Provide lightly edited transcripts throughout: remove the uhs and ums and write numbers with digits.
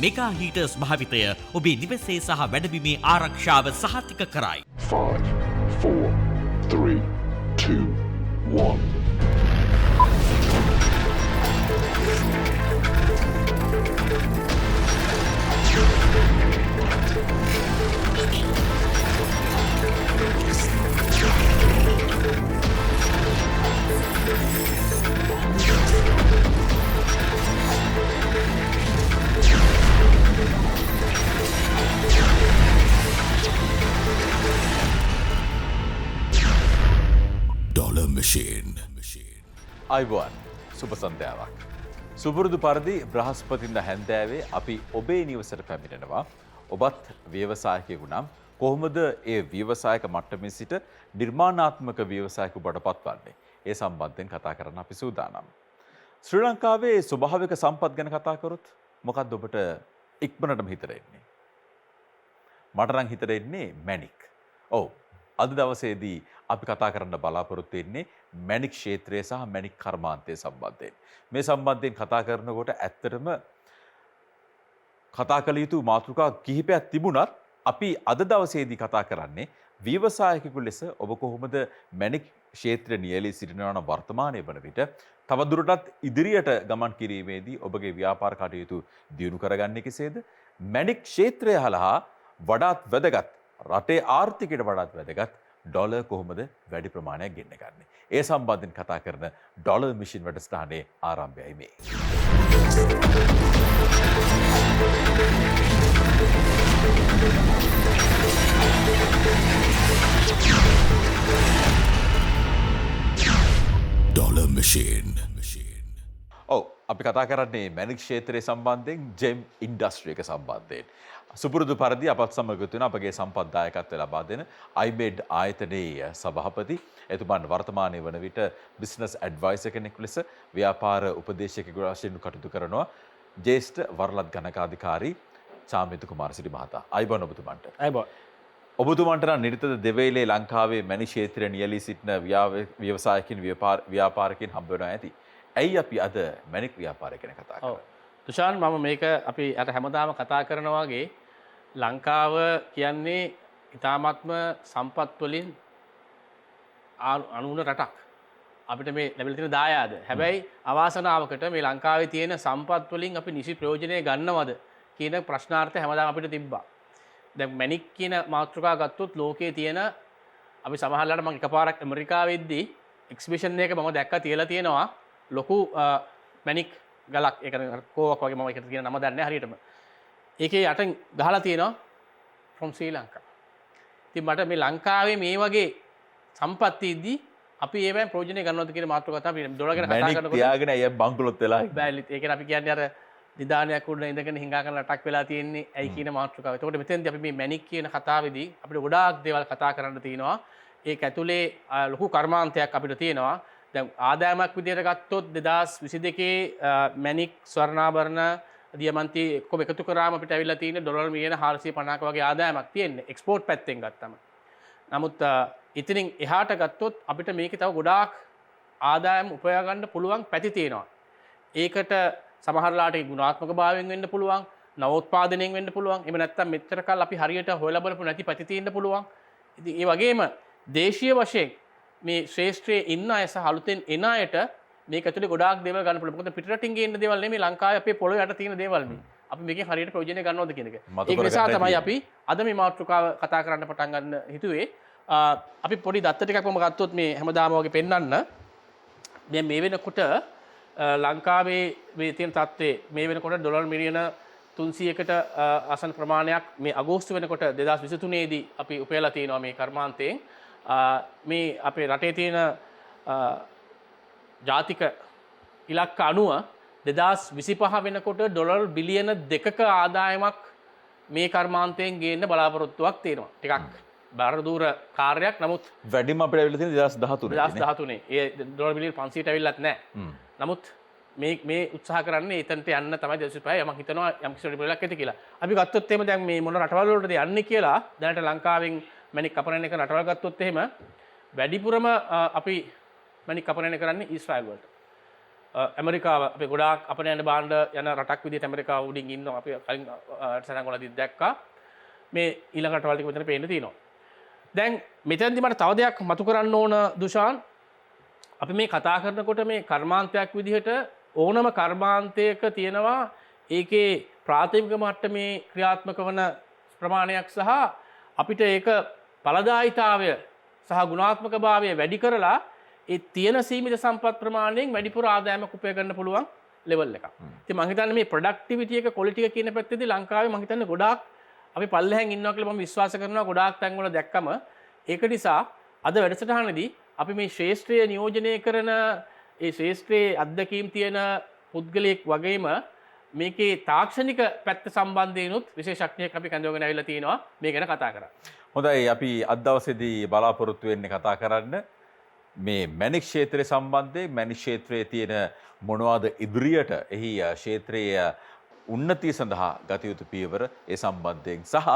Mega heaters භාවිතය ඔබේ නිවසේ සහ වැඩබිමේ ආරක්ෂාව සහතික කරයි. 5, 4, 3, 2, 1. Dollar Machine. අයිබෝන් සුබ සන්ධ්‍යාවක්. සුපුරුදු පරිදි බ්‍රහස්පතින්දා හැන්දෑවේ අපි ඔබේ නිවසට පැමිණෙනවා. ඔබත් ව්‍යවසායකයෙකු නම් කොහොමද ඒ ව්‍යවසායක මට්ටමේ සිට නිර්මාණාත්මක ව්‍යවසායකු බවට පත්වන්නේ? ඒ සම්බන්ධයෙන් කතා කරන්න අපි සූදානම්. ශ්‍රී ලංකාවේ ස්වභාවික සම්පත් ගැන කතා කරොත් මොකක්ද ඔබට ඉක්මනටම හිතට එන්නේ? මට නම් හිතට එන්නේ මැණික්. ඔව්. අද දවසේදී අපි කතා කරන්න බලාපොරොත්තු වෙන්නේ මැණික් ක්ෂේත්‍රය සහ මැණික් කර්මාන්තය සම්බන්ධයෙන්. මේ සම්බන්ධයෙන් කතා කරනකොට ඇත්තටම කතා කළ යුතු මාතෘකා කිහිපයක් තිබුණත් අපි අද දවසේදී කතා කරන්නේ ව්‍යවසායකයෙකු ලෙස ඔබ කොහොමද මැණික් ක්ෂේත්‍රය නියැලී සිටිනවා නම් වර්තමානයේ වන විට තවදුරටත් ඉදිරියට ගමන් කිරීමේදී ඔබගේ ව්‍යාපාර කටයුතු දියුණු කරගන්නේ කෙසේද? මැණික් ක්ෂේත්‍රය හරහා වඩාත් වැදගත් රටේ ආර්ථිකයට වඩාත් වැදගත් ඩොලර් කොහොමද වැඩි ප්‍රමාණයක් ගෙන්න ගන්නේ? ඒ සම්බන්ධයෙන් කතා කරන ඩොලර් මිෂන් වැඩසටහනේ ආරම්භයයි මේ. Dollar Machine. ඔව් අපි කතා කරන්නේ මැණික් ක්ෂේත්‍රයේ සම්බන්ධයෙන් ජෙම් ඉන්ඩස්ට්‍රි එක සම්බන්ධයෙන්. සුපුරුදු පරිදි අපත් සමග තුන අපගේ සම්පත් දායකත්වය ලබා දෙන iBed ආයතනයේ සභාපති එතුමන් වර්තමානයේ වන විට බිස්නස් ඇඩ්වයිසර් කෙනෙකු ලෙස ව්‍යාපාර උපදේශකයෙකු වශයෙන් කටයුතු කරනවා ජ්‍යෙෂ්ඨ වරලත් ගණකාධිකාරී චාමිත කුමාරසිරි මහතා. අයිබෝන් ඔබතුමන්ට. අයිබෝන්. ඔබතුමන්ට නම් නිරතද දෙවයිලේ ලංකාවේ මැණික් ක්ෂේත්‍රය නියැලී සිටින ව්‍යවසායකින් ව්‍යාපාරිකයන් හම්බ වෙනවා ඇති. ඇයි අපි අද මැණික් ව්‍යාපාරය ගැන කතා කරන්නේ? තුෂාන් මම මේක අපි අර හැමදාම කතා කරනවා වගේ ලංකාව කියන්නේ ඉතාමත්ම සම්පත් වලින් අනුන රටක්. අපිට මේ ලැබිලා තියෙන දායාද. හැබැයි අවාසනාවකට මේ ලංකාවේ තියෙන සම්පත් වලින් අපි නිසි ප්‍රයෝජනය ගන්නවද කියන ප්‍රශ්නාර්ථය හැමදාම අපිට තිබ්බා. දැන් මැණික් කියන මාතෘකාව ගත්තොත් ලෝකයේ තියෙන අපි සමහරවිට මම එකපාරක් ඇමරිකාවෙද්දී එක්සිබිෂන් එකක මම දැක්කා තියලා තියෙනවා ලොකු මැණික් ගලක්. ඒක කෝවක් වගේ මම ඒකට කියන නම දන්නේ නැහැ හරියටම. ඒකේ යටින් ගහලා තියෙනවා from Sri Lanka. ඉතින් මට මේ ලංකාවේ මේ වගේ සම්පත් තියෙද්දි අපි ඒවෙන් ප්‍රයෝජනය ගන්නවද කියන මාතෘකාව තමයි ඩොලර් ගැන කතා කරනකොට මැණික් තියාගෙන අය බංකොලොත් වෙලා බෑලි. ඒකනේ අපි කියන්නේ අර නිදානයක් උඩ ඉඳගෙන හිඟා කරන රටක් වෙලා තියෙන්නේ ඇයි කියන මාතෘකාව. එතකොට මෙතෙන්දී අපි මේ මැණික් කියන කතාවේදී අපිට ගොඩාක් දේවල් කතා කරන්න තියෙනවා. ඒක ඇතුලේ ලොකු කර්මාන්තයක් අපිට තියෙනවා. දැන් ආදායමක් විදිහට ගත්තොත් 2022 මැණික් ස්වර්ණාභරණ දියමන්ති ඔක්කොම එකතු කරාම අපිට ඇවිල්ලා තියෙන්නේ ඩොලර් මිලියන 450ක වගේ ආදායමක් තියෙන්නේ එක්ස්පෝර්ට් පැත්තෙන් ගත්තම. නමුත් ඉතින් එහාට ගත්තොත් අපිට මේකේ තව ගොඩාක් ආදායම් උපයා ගන්න පුළුවන් පැති තියෙනවා. ඒකට සමහරලාට ගුණාත්මක භාවයෙන් වෙන්න පුළුවන්, නවෝත්පාදනයෙන් වෙන්න පුළුවන්. එහෙම නැත්නම් මෙච්චර කල් අපි හරියට හොයලා බලපු නැති පැති තියෙන්න පුළුවන්. ඉතින් ඒ වගේම දේශීය වශයෙන් මේ ශ්‍රේෂ්ඨයේ ඉන්න අය සහ අලුතෙන් එන අයට මේක ඇතුලේ ගොඩාක් දේවල් ගන්න පුළුවන්. මොකද පිටරටින් ගේන්න දේවල් නෙමෙයි ලංකාවේ අපේ පොළොවේ යට තියෙන දේවල් මේ. අපි මේකෙන් හරියට ප්‍රයෝජනය ගන්නවද කියන එක. ඒක නිසා තමයි අපි අද මේ මාතෘකාව කතා කරන්න පටන් ගන්න හිතුවේ. අපි පොඩි දත්ත ටිකක් මම ගත්තොත් මේ හැමදාම වගේ පෙන්වන්න. මේ වෙනකොට ලංකාවේ මේ තියෙන තත්ත්වයේ මේ වෙනකොට ඩොලර් මිලියන 300කට ආසන්න ප්‍රමාණයක් මේ අගෝස්තු වෙනකොට 2023 දී අපි උපයලා තියෙනවා මේ කර්මාන්තයෙන්. මේ අපේ රටේ තියෙන ජාතික ඉලක්ක අනුව 2025 වෙනකොට ඩොලර් බිලියන 2ක ආදායමක් මේ කර්මාන්තයෙන් ගේන්න බලාපොරොත්තුවක් තියෙනවා. ටිකක් බාරදූර කාර්යයක්. නමුත් වැඩිම අපිට ඇවිල්ලා තියෙන්නේ 2013. ඒ ඩොලර් බිලියන 500ට ඇවිල්ලත් නැහැ. නමුත් මේ උත්සාහ කරන්නේ එතනට යන්න තමයි 2025 මම හිතනවා යම් කිසි පොඩක් ඇති කියලා. අපි ගත්තොත් එහෙම දැන් මේ මොන රටවල් වලටද යන්නේ කියලා දැනට ලංකාවෙන් මැණික් කපන එක රටවල් ගත්තොත් එහෙම වැඩිපුරම අපි මැණික් කපන කරන්නේ ඊශ්‍රායල් වලට. ඇමරිකාව අපි ගොඩාක් අපන යන බාණ්ඩ යන රටක් විදිහට ඇමරිකාව උඩින් ඉන්නවා අපි කලින් සටහන් වලදී දැක්කා මේ ඊළඟ රටවල් ටික මෙතන පේන්න තියෙනවා දැන් මෙතනදී මට තව දෙයක් මතු කරන්න ඕන දුෂාන් අපි මේ කතා කරනකොට මේ කර්මාන්තයක් විදිහට ඕනම කර්මාන්තයක තියෙනවා ඒකේ ප්‍රාථමික මට්ටමේ ක්‍රියාත්මක වන ප්‍රමාණයක් සහ අපිට ඒක ඵලදායීතාවය සහ ගුණාත්මකභාවය වැඩි කරලා ඒ තියෙන සීමිත සම්පත් ප්‍රමාණයෙන් වැඩිපුර ආදායමක් උපය ගන්න පුළුවන් ලෙවල් එකක්. ඉතින් මම හිතන්නේ මේ ප්‍රොඩක්ටිවිටි එක ක්වොලිටි එක කියන පැත්තේදී ලංකාවේ මම හිතන්නේ ගොඩාක් අපි පල්ලෙහැන් ඉන්නවා කියලා මම විශ්වාස කරනවා ගොඩාක් තැන්වල දැක්කම ඒක නිසා අද වැඩසටහනේදී අපි මේ ශ්‍රේෂ්ඨය නියෝජනය කරන ඒ ශ්‍රේෂ්ඨයේ අත්දැකීම් තියෙන පුද්ගලයෙක් වගේම මේකේ තාක්ෂණික පැත්ත සම්බන්ධයෙන්ුත් විශේෂඥයෙක් අපි කැඳවගෙන ඇවිල්ලා තිනවා මේ ගැන කතා කරන්න. හොඳයි අපි අද දවසේදී බලාපොරොත්තු වෙන්නේ කතා කරන්න මේ මැණික් ක්ෂේත්‍රය සම්බන්ධයෙන් මැණික් ක්ෂේත්‍රයේ තියෙන මොනවාද ඉදිරියට එහි ක්ෂේත්‍රයේ උන්නතිය සඳහා ගත යුතු පියවර ඒ සම්බන්ධයෙන් සහ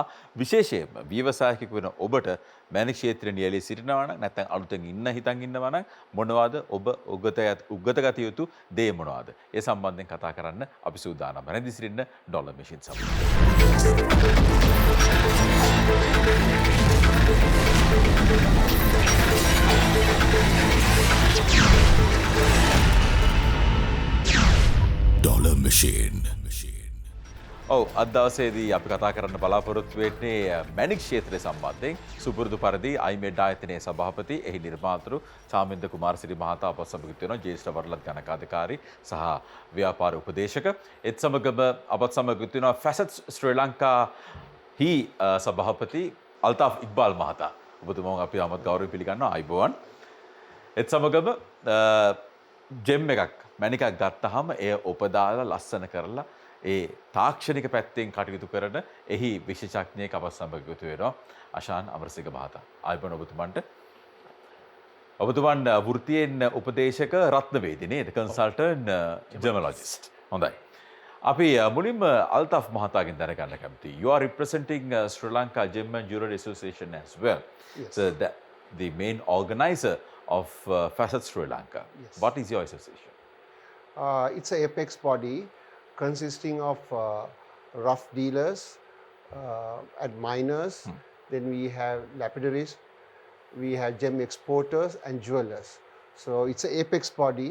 විශේෂයෙන්ම ව්‍යවසායකයෙකු වෙන ඔබට මැණික් ක්ෂේත්‍රයේ නියැලී සිටිනවා නම් නැත්නම් අලුතෙන් හිතන් ඉන්නවා නම් මොනවාද ඔබ උගත ගත යුතු දේ මොනවාද ඒ සම්බන්ධයෙන් කතා කරන්න අපි සූදානම් වෙනදී සිටින්න ඩොලර් මැෂින් සමග Dollar Machine. ඔව් අද දවසේදී අපි කතා කරන්න බලාපොරොත්තු වෙන්නේ මැණික් ක්ෂේත්‍රය සම්බන්ධයෙන් සුපුරුදු පරිදි අයිමෙඩ් ආයතනයේ සභාපති එහි නිර්මාතෘ චාමින්ද කුමාරසිරි මහතා අපත් සමග වෙනවා ජ්‍යෙෂ්ඨ වරලත් ගණකාධිකාරී සහ ව්‍යාපාර උපදේශක එත් සමගම අපත් සමග වෙනවා ෆැසට්ස් ශ්‍රී ලංකා හි සභාපති අල්තාෆ් ඉක්බාල් මහතා ඔබතුමාව අපි ආමත් ගෞරවයෙන් පිළිගන්නවා ආයිබෝවන් එත් සමගම ජෙම් එකක් මැණිකක් ගත්තාම එය උපදාලා ලස්සන කරලා ඒ තාක්ෂණික පැත්තෙන් කටයුතු කරන එහි විශේෂඥයෙක් අප සමග යුතු වෙනවා අශාන් අමරසිංහ මහතා. ආයුබෝවන් ඔබතුමන්ට. ඔබතුමන් වෘත්තියෙන් උපදේශක රත්නවේදී නේද? කන්සල්ටන්ට් ජර්නලොජිස්ට්. හොඳයි. අපි මුලින්ම අල්තාෆ් මහතාගෙන් දැනගන්න කැමතියි. You are representing Sri Lanka Gem and Jewelry Association as well. Yes. So the main organizer of Facets Sri Lanka. Yes. What is your association? It's an apex body consisting of rough dealers and miners. Then we have lapidaries, we have gem exporters and jewelers. So it's an apex body.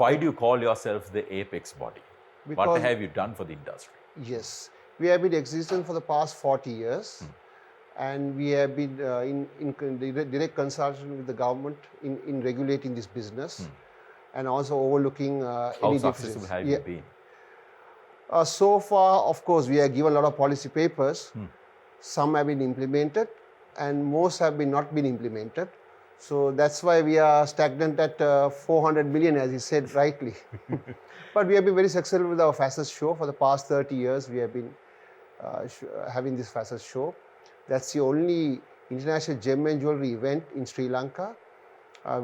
Why do you call yourself the apex body? What Because- have you done for the industry? Yes, we have been existing for the past 40 years. And we have been in direct consultation with the government in regulating this business and also overlooking How any successful deficits. have you been? So far, of course, we have given a lot of policy papers. Some have been implemented and most have not been implemented. So that's why we are stagnant at 400 million, as you said rightly. But we have been very successful with our Facets show. For the past 30 years, we have been having this Facets show. That's the only international gem and jewelry event in Sri Lanka,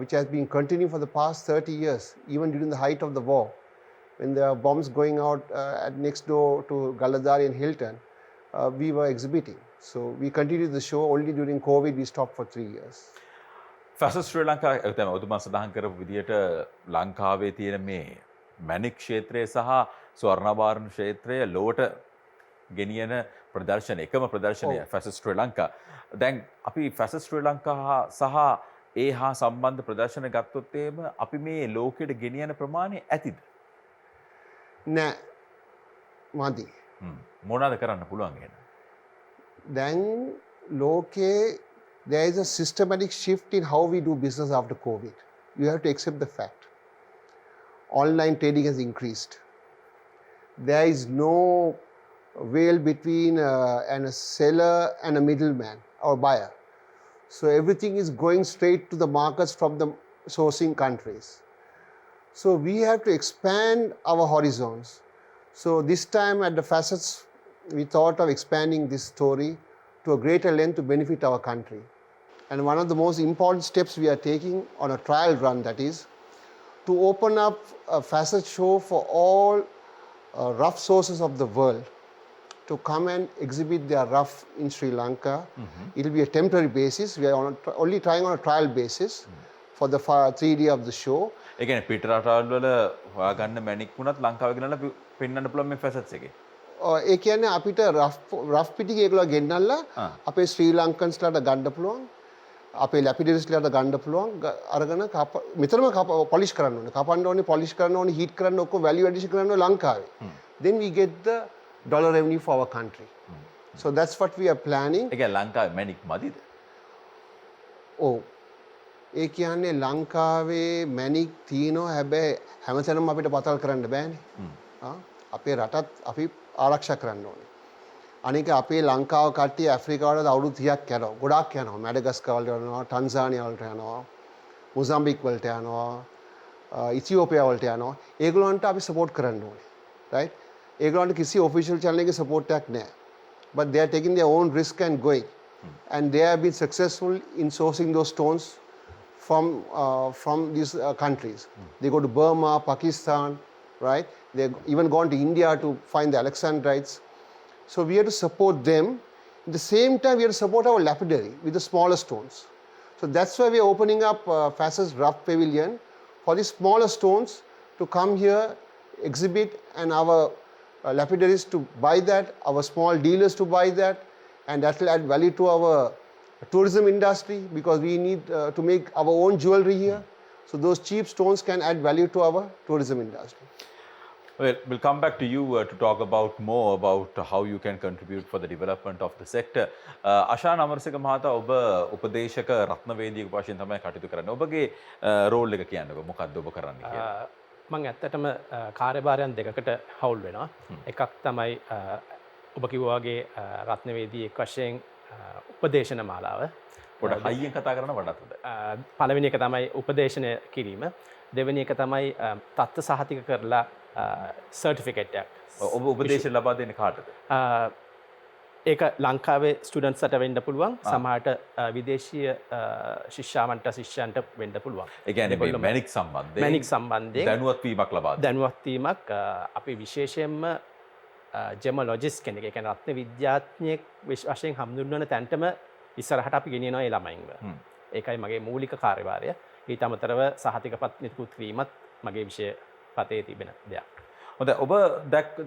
which has been continuing for the past 30 years, even during the height of the war. When there were bombs going out at next door to Galadari and Hilton, we were exhibiting. So we continued the show. Only during COVID, we stopped for 3 years. Facets Sri Lanka තමයි ඔතුමා සඳහන් කරපු විදිහට ලංකාවේ තියෙන මේ මැණික් ක්ෂේත්‍රය සහ ස්වර්ණාභරණ ක්ෂේත්‍රය ලොවට ගෙනියන ප්‍රදර්ශන එකම ප්‍රදර්ශනය Facets Sri Lanka. දැන් අපි Facets Sri Lanka සහ ඒ හා සම්බන්ධ ප්‍රදර්ශන ගත්තොත් එහෙම අපි මේ ලෝකෙට ගෙනියන ප්‍රමාණය ඇතිද? නෑ මදි. මොනවාද කරන්න පුළුවන් එහෙනම්? Then ලෝකේ there is a systematic shift in how we do business after COVID. You have to accept the fact. Online trading has increased. There is no veil between a seller and a middleman or buyer. So everything is going straight to the markets from the sourcing countries. So we have to expand our horizons. So this time at the Facets, we thought of expanding this story to a greater length to benefit our country. And one of the most important steps we are taking on a trial run, that is, to open up a Facet show for all rough sources of the world to come and exhibit their rough in Sri Lanka. It will be a temporary basis. We are only trying on a trial basis for the 3 days of the show. ඒ කියන්නේ පිට රටවල් වල හොයාගන්න මැණික් වුණත් ලංකාවේ ගෙනල්ලා පෙන්වන්න පුළුවන් මේ ෆැසට්ස් එකේ. ඒ කියන්නේ අපිට රෆ් පිටික ඒගොල්ලෝ ගෙන්නල්ලා අපේ ශ්‍රී ලංකන්ස්ලාට ගන්න පුළුවන්. අපේ ලැපිඩරිස්ලාට ගන්න පුළුවන්. අරගෙන මෙතනම පොලිෂ් කරන්න ඕනේ. කපන්න ඕනේ, පොලිෂ් කරන්න ඕනේ, හීට් කරන්න ඔක්කොම වැලියු ඇඩිෂන් කරන්න ඕනේ ලංකාවේ. Then we get the dollar revenue for our country. So that's what we are planning. ඒ කියන්නේ ලංකාවේ මැණික් මදිද? ඔව්. ඒ කියන්නේ ලංකාවේ මැණික් තියෙනවා හැබැයි හැමතැනම අපිට පතල් කරන්න බෑනේ. අපේ රටත් අපි ආරක්ෂා කරන්න ඕනේ. අනික අපේ ලංකාව කට්ටිය ඇෆ්‍රිකාවට අවුරුදු 30ක් යනවා. ගොඩාක් යනවා. මැඩගස්කර් වලට යනවා, ටන්සානියා වලට යනවා, මොසාම්බික් වලට යනවා, ඉතියෝපියා වලට යනවා. ඒගොල්ලන්ට අපි සපෝට් කරන්න ඕනේ. right? ඒගොල්ලන්ට කිසි ඔෆිෂියල් channel එකේ support එකක් නැහැ. But they are taking their own risk and going. And they have been successful in sourcing those stones from these countries. They go to Burma, Pakistan, right? They've even gone to India to find the Alexandrites. So we have to support them. At the same time, we have to support our lapidary with the smaller stones. So that's why we are opening up FAS's Rough Pavilion for the smaller stones to come here, exhibit, and our lapidaries to buy that, our small dealers to buy that, and that will add value to our tourism industry because we need to make our own jewelry here. So those cheap stones can add value to our tourism industry. Well, we'll come back to you to talk about more about how you can contribute for the development of the sector. Ashan Amaraseka මහතා ඔබ උපදේශක රත්නවේදියෙකු වශයෙන් තමයි කටයුතු කරන්නේ. ඔබගේ roll එක කියන්නකෝ මොකක්ද ඔබ කරන්නේ කියලා. මම ඇත්තටම කාර්යභාරයන් දෙකකට හවුල් වෙනවා. එකක් තමයි ඔබ කිව්වා වගේ රත්නවේදියෙක් වශයෙන් උපදේශන මාලාව. පොඩ්ඩක් හයියෙන් කතා කරන වඩාත් හොඳයි. පළවෙනි එක තමයි උපදේශනය කිරීම. දෙවෙනි එක තමයි තත්ත්ව සහතික කරලා සර්ටිෆිකේට් එකක්. ඔබ උපදේශන ලබා දෙන්නේ කාටද? ඒක ලංකාවේ ස්ටුඩන්ට්ස්ට වෙන්න පුළුවන්. සමහරට විදේශීය ශිෂ්‍යාවන්ට ශිෂ්‍යයන්ට වෙන්න පුළුවන්. ඒ කියන්නේ මේ මැණික් සම්බන්ධයෙන් දැනුවත් වීමක් ලබා දෙන්න. දැනුවත් වීමක් අපි විශේෂයෙන්ම ජෙමොලොජිස්ට් කෙනෙක්, ඒ කියන්නේ රත්න විද්‍යාඥයෙක් වශයෙන් හඳුන්වන තැනටම ඉස්සරහට අපි ගෙනියනවා ඒ ළමයින්ව. ඒකයි මගේ මූලික කාර්යභාරය. ඊට අමතරව සහතිකපත් නිකුත් වීමත් මගේ විෂය පතේ තිබෙන දෙයක්. හොඳයි, ඔබ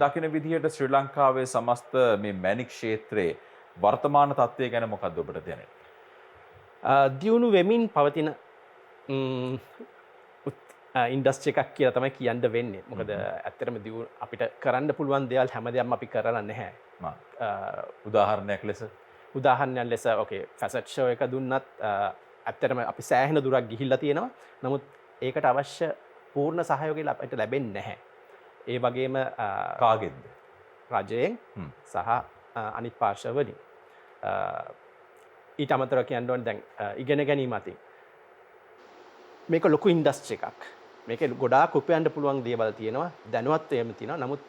දකින විදිහට ශ්‍රී ලංකාවේ සමස්ත මේ මැණික් ක්ෂේත්‍රයේ වර්තමාන තත්ත්වය ගැන මොකක්ද ඔබට දැනෙන්නේ? දියුණු වෙමින් පවතින ඉන්ඩස්ට්‍රි එකක් කියලා තමයි කියන්න වෙන්නේ. මොකද ඇත්තටම අපිට කරන්න පුළුවන් දේවල් හැමදේම අපි කරලා නැහැ. උදාහරණයක් ලෙස ඕකේ ෆැසට් ෂෝ එක දුන්නත් ඇත්තටම අපි සෑහෙන දුරක් ගිහිල්ලා තියෙනවා. නමුත් ඒකට අවශ්‍ය පූර්ණ සහයෝගය අපිට ලැබෙන්නේ නැහැ. ඒ වගේම කාගෙන්ද? රජයෙන් සහ අනිත් පාර්ශවවලින්. ඊට අමතරව කියන්න ඕනේ දැන් ඉගෙන ගැනීම අතින් මේක ලොකු ඉන්ඩස්ට්‍රි එකක්. මේකේ ගොඩාක් උපයන්න පුළුවන් දේවල් තියෙනවා. දැනුවත් වීම තියෙනවා. නමුත්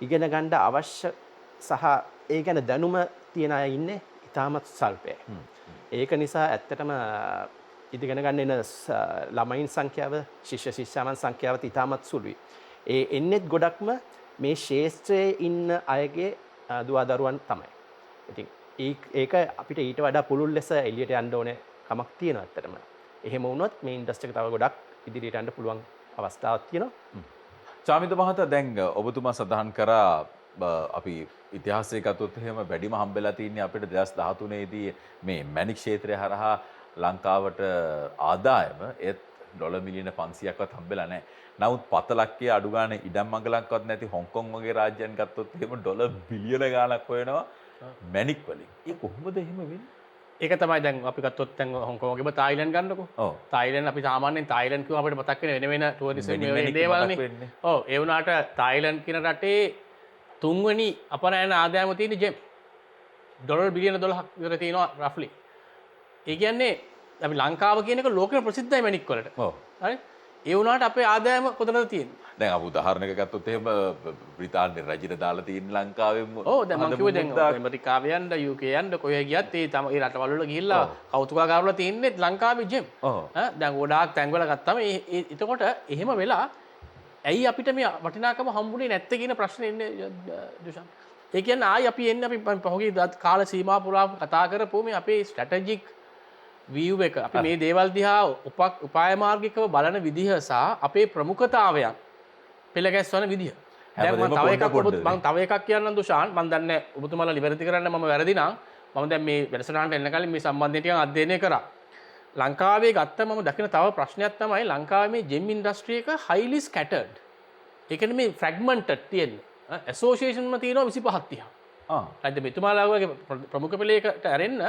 ඉගෙන ගන්න අවශ්‍ය සහ ඒ ගැන දැනුම තියන අය ඉන්නේ ඉතාමත් සල්පයි. ඒක නිසා ඇත්තටම ඉගෙන ගන්න එන ළමයින් සංඛ්‍යාව, ශිෂ්‍ය ශිෂ්‍යාවන් සංඛ්‍යාවත් ඉතාමත් සුළුයි. ඒ එන්නේත් ගොඩක්ම මේ ශාස්ත්‍රයේ ඉන්න අයගේ දුවදරුවන් තමයි. ඉතින් ඒක අපිට ඊට වඩා පුළුල් ලෙස එළියට යන්න ඕනේ කමක් තියෙනවා ඇත්තටම. එහෙම වුණොත් මේ ඉන්ඩස්ට්‍රි එක තව ගොඩක් ඉදිරියට යන්න පුළුවන් අවස්ථාවක් තියෙනවා. චාමිත මහතා, දැන් ඔබතුමා සඳහන් කරා අපි ඉතිහාසය ගත්තොත් එහෙම වැඩිම හම්බෙලා තින්නේ අපිට 2013 දී මේ මැණික් ක්ෂේත්‍රය හරහා ලංකාවට ආදායම ඒත් ඩොලර් මිලියන 500ක්වත් හම්බෙලා නැහැ. නමුත් පතලක්කේ අඩු ගානේ ඉඩම් මඟලක්වත් නැති හොංකොං වගේ රාජ්‍යයන් ගත්තොත් එහෙම ඩොලර් බිලියන ගාණක් හොයනවා මැණික් වලින්. ඒ කොහොමද එහෙම වෙන්නේ? ඒක තමයි දැන් අපි ගත්තොත් දැන් හොංකොං වගේම තායිලන්ඩ් ගන්නකො. ඔව්. තායිලන්ඩ් අපි සාමාන්‍යයෙන් තායිලන්ඩ් කියවම අපිට මතක් වෙන වෙන ටුවරිසම් දේවල්නේ. ඔව්, ඒ වුණාට තායිලන්ඩ් කියන රටේ තුන්වෙනි අපනයන ආදායම තියෙන ජෙම් ඩොලර් බිලියන 12ක් විතර තියෙනවා රෆ්ලි. ඒ කියන්නේ අපි ලංකාව කියන එක ලෝකෙම ප්‍රසිද්ධයි මැණික් වලට. ඔව්. හරි. ඒ වුණාට අපේ ආදායම කොතනද තියෙන්නේ? දැන් අපි උදාහරණයක් ගත්තොත් එහෙම බ්‍රිතාන්‍ය රජයට දාලා තියෙන ලංකාවෙම ඔව්, දැන් මම කිව්වේ දැන් ඇමරිකාවේ යන්න UK යන්න කොහේ ගියත් ඒ රටවල් වල ගිහිල්ලා කෞතුකාගාරවල තියෙන්නේ ලංකාවේ ජෙම්. දැන් ගොඩාක් තැන්වල ගත්තාම එතකොට එහෙම වෙලා ඇයි අපිට මේ වටිනාකම හම්බුනේ නැත්තේ කියන ප්‍රශ්නේ ඉන්නේ දුෂාන්. ඒ කියන්නේ ආයි අපි එන්නේ අපි පහුගිය කාල සීමා පුරා කතා කරපුව මේ අපේ ස්ට්‍රැටජික් view එක අපි මේ දේවල් දිහා උපාය මාර්ගිකව බලන විදිහ සහ අපේ ප්‍රමුඛතාවයන් පෙළ ගැස්වන විදිහ. දැන් මම තව එකක් කියන්නම් දුෂාන් මම දන්නේ ඔබතුමාලා නිවැරදි කරන්න මම වැරදි නම් මම දැන් මේ වැඩසටහනට එන්න කලින් මේ සම්බන්ධයෙන් ටිකක් අධ්‍යයනය කරා. ලංකාවේ ගත්ත මම දකින තව ප්‍රශ්නයක් තමයි ලංකාවේ මේ ජෙම් ඉන්ඩස්ට්‍රි එක highly scattered. ඒ කියන්නේ මේ fragmented තියෙන්නේ. ඇසෝසියේෂන් ම තියෙනවා 25ක් 30ක්. රාජ්‍ය මෙතුමාලා වගේ ප්‍රමුඛ පෙළයකට ඇරෙන්න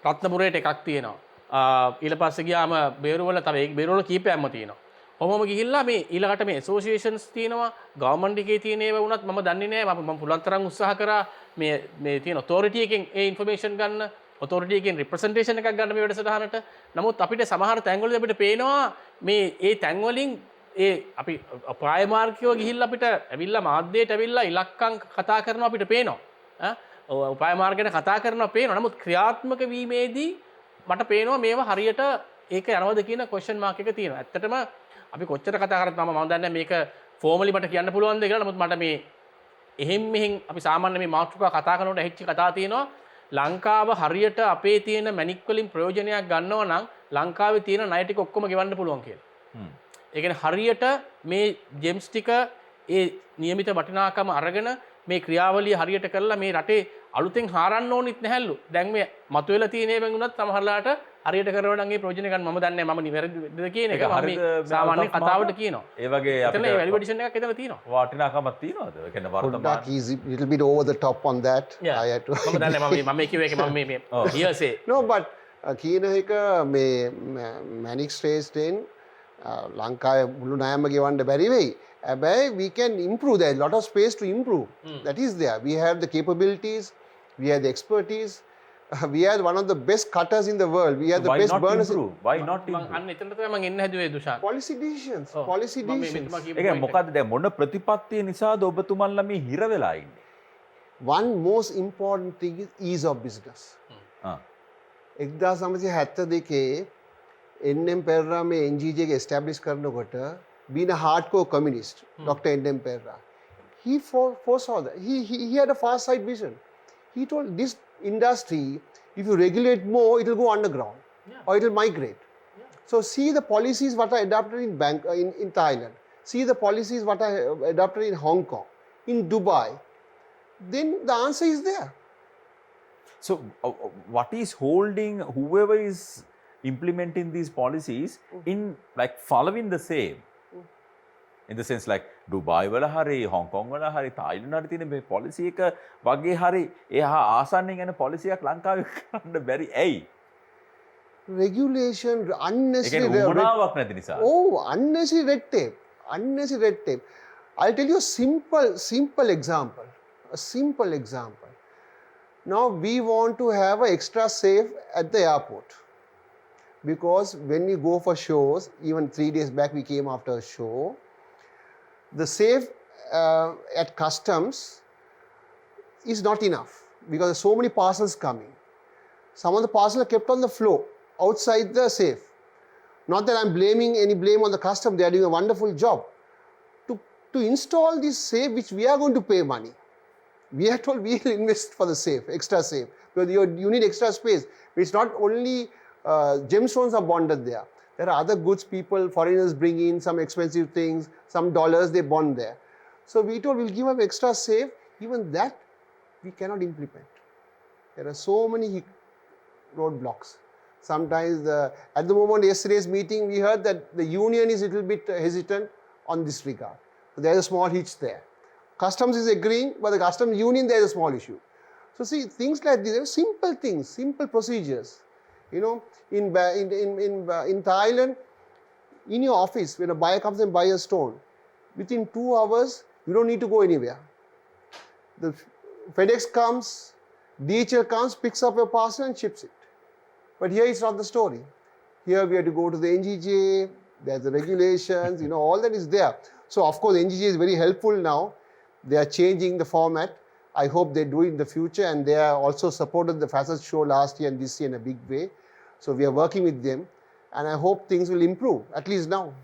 රත්නපුරයට එකක් තියෙනවා. ඊට පස්සේ ගියාම බේරුවල තව ඒක බේරුවල කීපයක්ම තියෙනවා. කොහොමම ගිහිල්ලා මේ ඊළඟට මේ ඇසෝසියේෂන්ස් තියෙනවා ගවර්න්මන්ට් එකේ තියෙන ඒවා වුණත් මම දන්නේ නැහැ මම පුළුවන් තරම් උත්සාහ කරා මේ තියෙන ඔතොරිටි එකෙන් ඒ ඉන්ෆර්මේෂන් ගන්න ඔතොරිටි එකෙන් රිප්‍රසන්ටේෂන් එකක් ගන්න මේ වැඩසටහනට. නමුත් අපිට සමහර තැන්වලදී අපිට පේනවා මේ ඒ තැන්වලින් ඒ අපි උපායමාර්ගිකව ගිහිල්ලා අපිට ඇවිල්ලා මාධ්‍යයට ඇවිල්ලා ඉලක්කම් කතා කරනවා අපිට පේනවා. උපායමාර්ග ගැන කතා කරනවා පේනවා. නමුත් ක්‍රියාත්මක වීමේදී මට පේනවා මේවා හරියට ඒක යනවද කියන ක්වෙස්චන් මාක් එක තියෙනවා. ඇත්තටම අපි කොච්චර කතා කරත් මම දන්නේ මේක ෆෝමලි මට කියන්න පුළුවන්ද කියලා. නමුත් මට මේ එහෙම් මෙහෙන් අපි සාමාන්‍ය මේ මාතෘකාව කතා කරනකොට ඇහිච්ච කතා තියෙනවා. ලංකාව හරියට අපේ තියෙන මැනික් වලින් ප්‍රයෝජනයක් ගන්නවා නම් ලංකාවේ තියෙන ණය ටික ඔක්කොම ගෙවන්න පුළුවන් කියලා. ඒ කියන්නේ හරියට මේ ජෙම්ස් ටික ඒ નિયમિત වටිනාකම අරගෙන මේ ක්‍රියාවලිය හරියට කරලා මේ රටේ අලුතෙන් හාරන්න ඕනෙත් නැහැලු. දැන් මේ මතුවෙලා තියෙන ඒවා වුණත් සමහරලාට හරියට කරනවා නම් ඒ ප්‍රයෝජන ගන්න මම දන්නේ මම නිවැරදිද කියන එක මම මේ සාමාන්‍ය කතාවට කියනවා. ඒ වගේ අපිට ඒ වැලිඩේෂන් එකක් එතන තියෙනවා. වටිනාකමක් තියෙනවද? ඒ කියන්නේ වර්තමාන is a little bit over the top on that. I had to මම දන්නේ මම කිව්වේ ඒක මම මේ hearsay. No, but කියන එක මේ manic stress strain ලංකාවේ මුළු ණයම ගෙවන්න බැරි වෙයි. හැබැයි we can improve. There is a lot of space to improve. That is there. We have the capabilities, we have the expertise. We are one of the best cutters in the world. We are the best burners. Why not improve? අන්න එතනට තමයි මම එන්න හැදුවේ Dushan. Policy decisions. Policy decisions. ඒක මොකද්ද දැන් මොන ප්‍රතිපත්තිය නිසාද ඔබතුමන්ලා මේ හිර වෙලා ඉන්නේ? One most important thing is ease of business. 1972 NM Perra මේ NGJ එක establish කරනකොට being a hardcore communist, Dr. NM Perra, he foresaw that. He had a far sight vision. He told this industry, if you regulate more, it will go underground or it will migrate. So see the policies what are adopted in Thailand. See the policies what are adopted in Hong Kong, in Dubai. Then the answer is there. So what is holding whoever is implementing these policies in like following the same? In the sense like Dubai වල හරි Hong Kong වල හරි Thailand වල තියෙන මේ policy එක වගේ හරි එහා ආසන්නෙන් යන policy එකක් ලංකාවේ කරන්න බැරි ඇයි? Regulation, unnecessary උමනාවක් නැති නිසා. Oh, unnecessary red tape. Unnecessary red tape. I'll tell you a simple example. A simple example. Now we want to have an extra safe at the airport. Because when we go for shows, even 3 days back we came after a show, the safe at customs is not enough because there are so many parcels coming. Some of the parcels are kept on the floor outside the safe. Not that I'm blaming any blame on the custom, they are doing a wonderful job. To install this safe, which we are going to pay money, we are told we will invest for the safe, extra safe, because you need extra space. It's not only gemstones are bonded there. There are other goods people, foreigners bring in, some expensive things, some dollars they bond there. So we told we'll give them extra safe. Even that we cannot implement. There are so many roadblocks. Sometimes at the moment, yesterday's meeting, we heard that the union is a little bit hesitant on this regard. So there's a small hitch there. Customs is agreeing, but the customs union, there's a small issue. So see, things like these are simple things, simple procedures. You know, in Thailand, in your office, when a buyer comes and buys a stone, within 2 hours, you don't need to go anywhere. The FedEx comes, DHL comes, picks up your parcel and ships it. But here it's not the story. Here we have to go to the NGJ, there's the regulations, you know, all that is there. So of course NGJ is very helpful now. They are changing the format. I hope they do it in the future, and they are also supported the facet show last year and this year in a big way. So we are working with them, and I hope things will improve, at least now.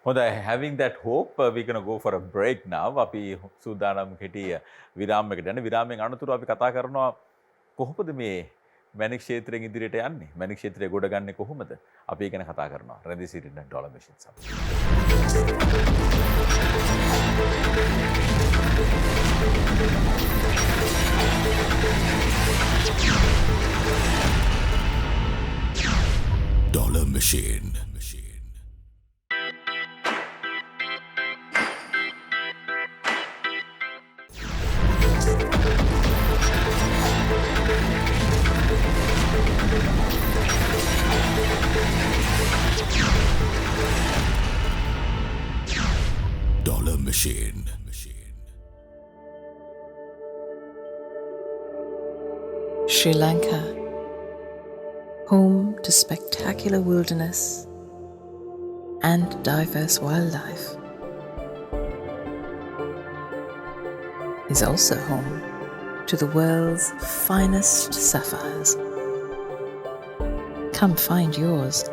හොඳයි, having that hope, we're going to go for a break now. අපි සූදානම් හිටිය විරාමයකට යන විරාමයෙන් අනතුරු අපි කතා කරනවා කොහොමද මේ මැනික් ක්ෂේත්‍රයෙන් ඉදිරියට යන්නේ? මැනික් ක්ෂේත්‍රය ගොඩ ගන්නේ කොහොමද? අපි ඒ ගැන කතා කරනවා. රැඳී සිටින ඩොලර් මැෂින් සමග. Dollar Machine. Dollar Machine. Sri Lanka, home to spectacular wilderness and diverse wildlife, is also home to the world's finest sapphires. Come find yours.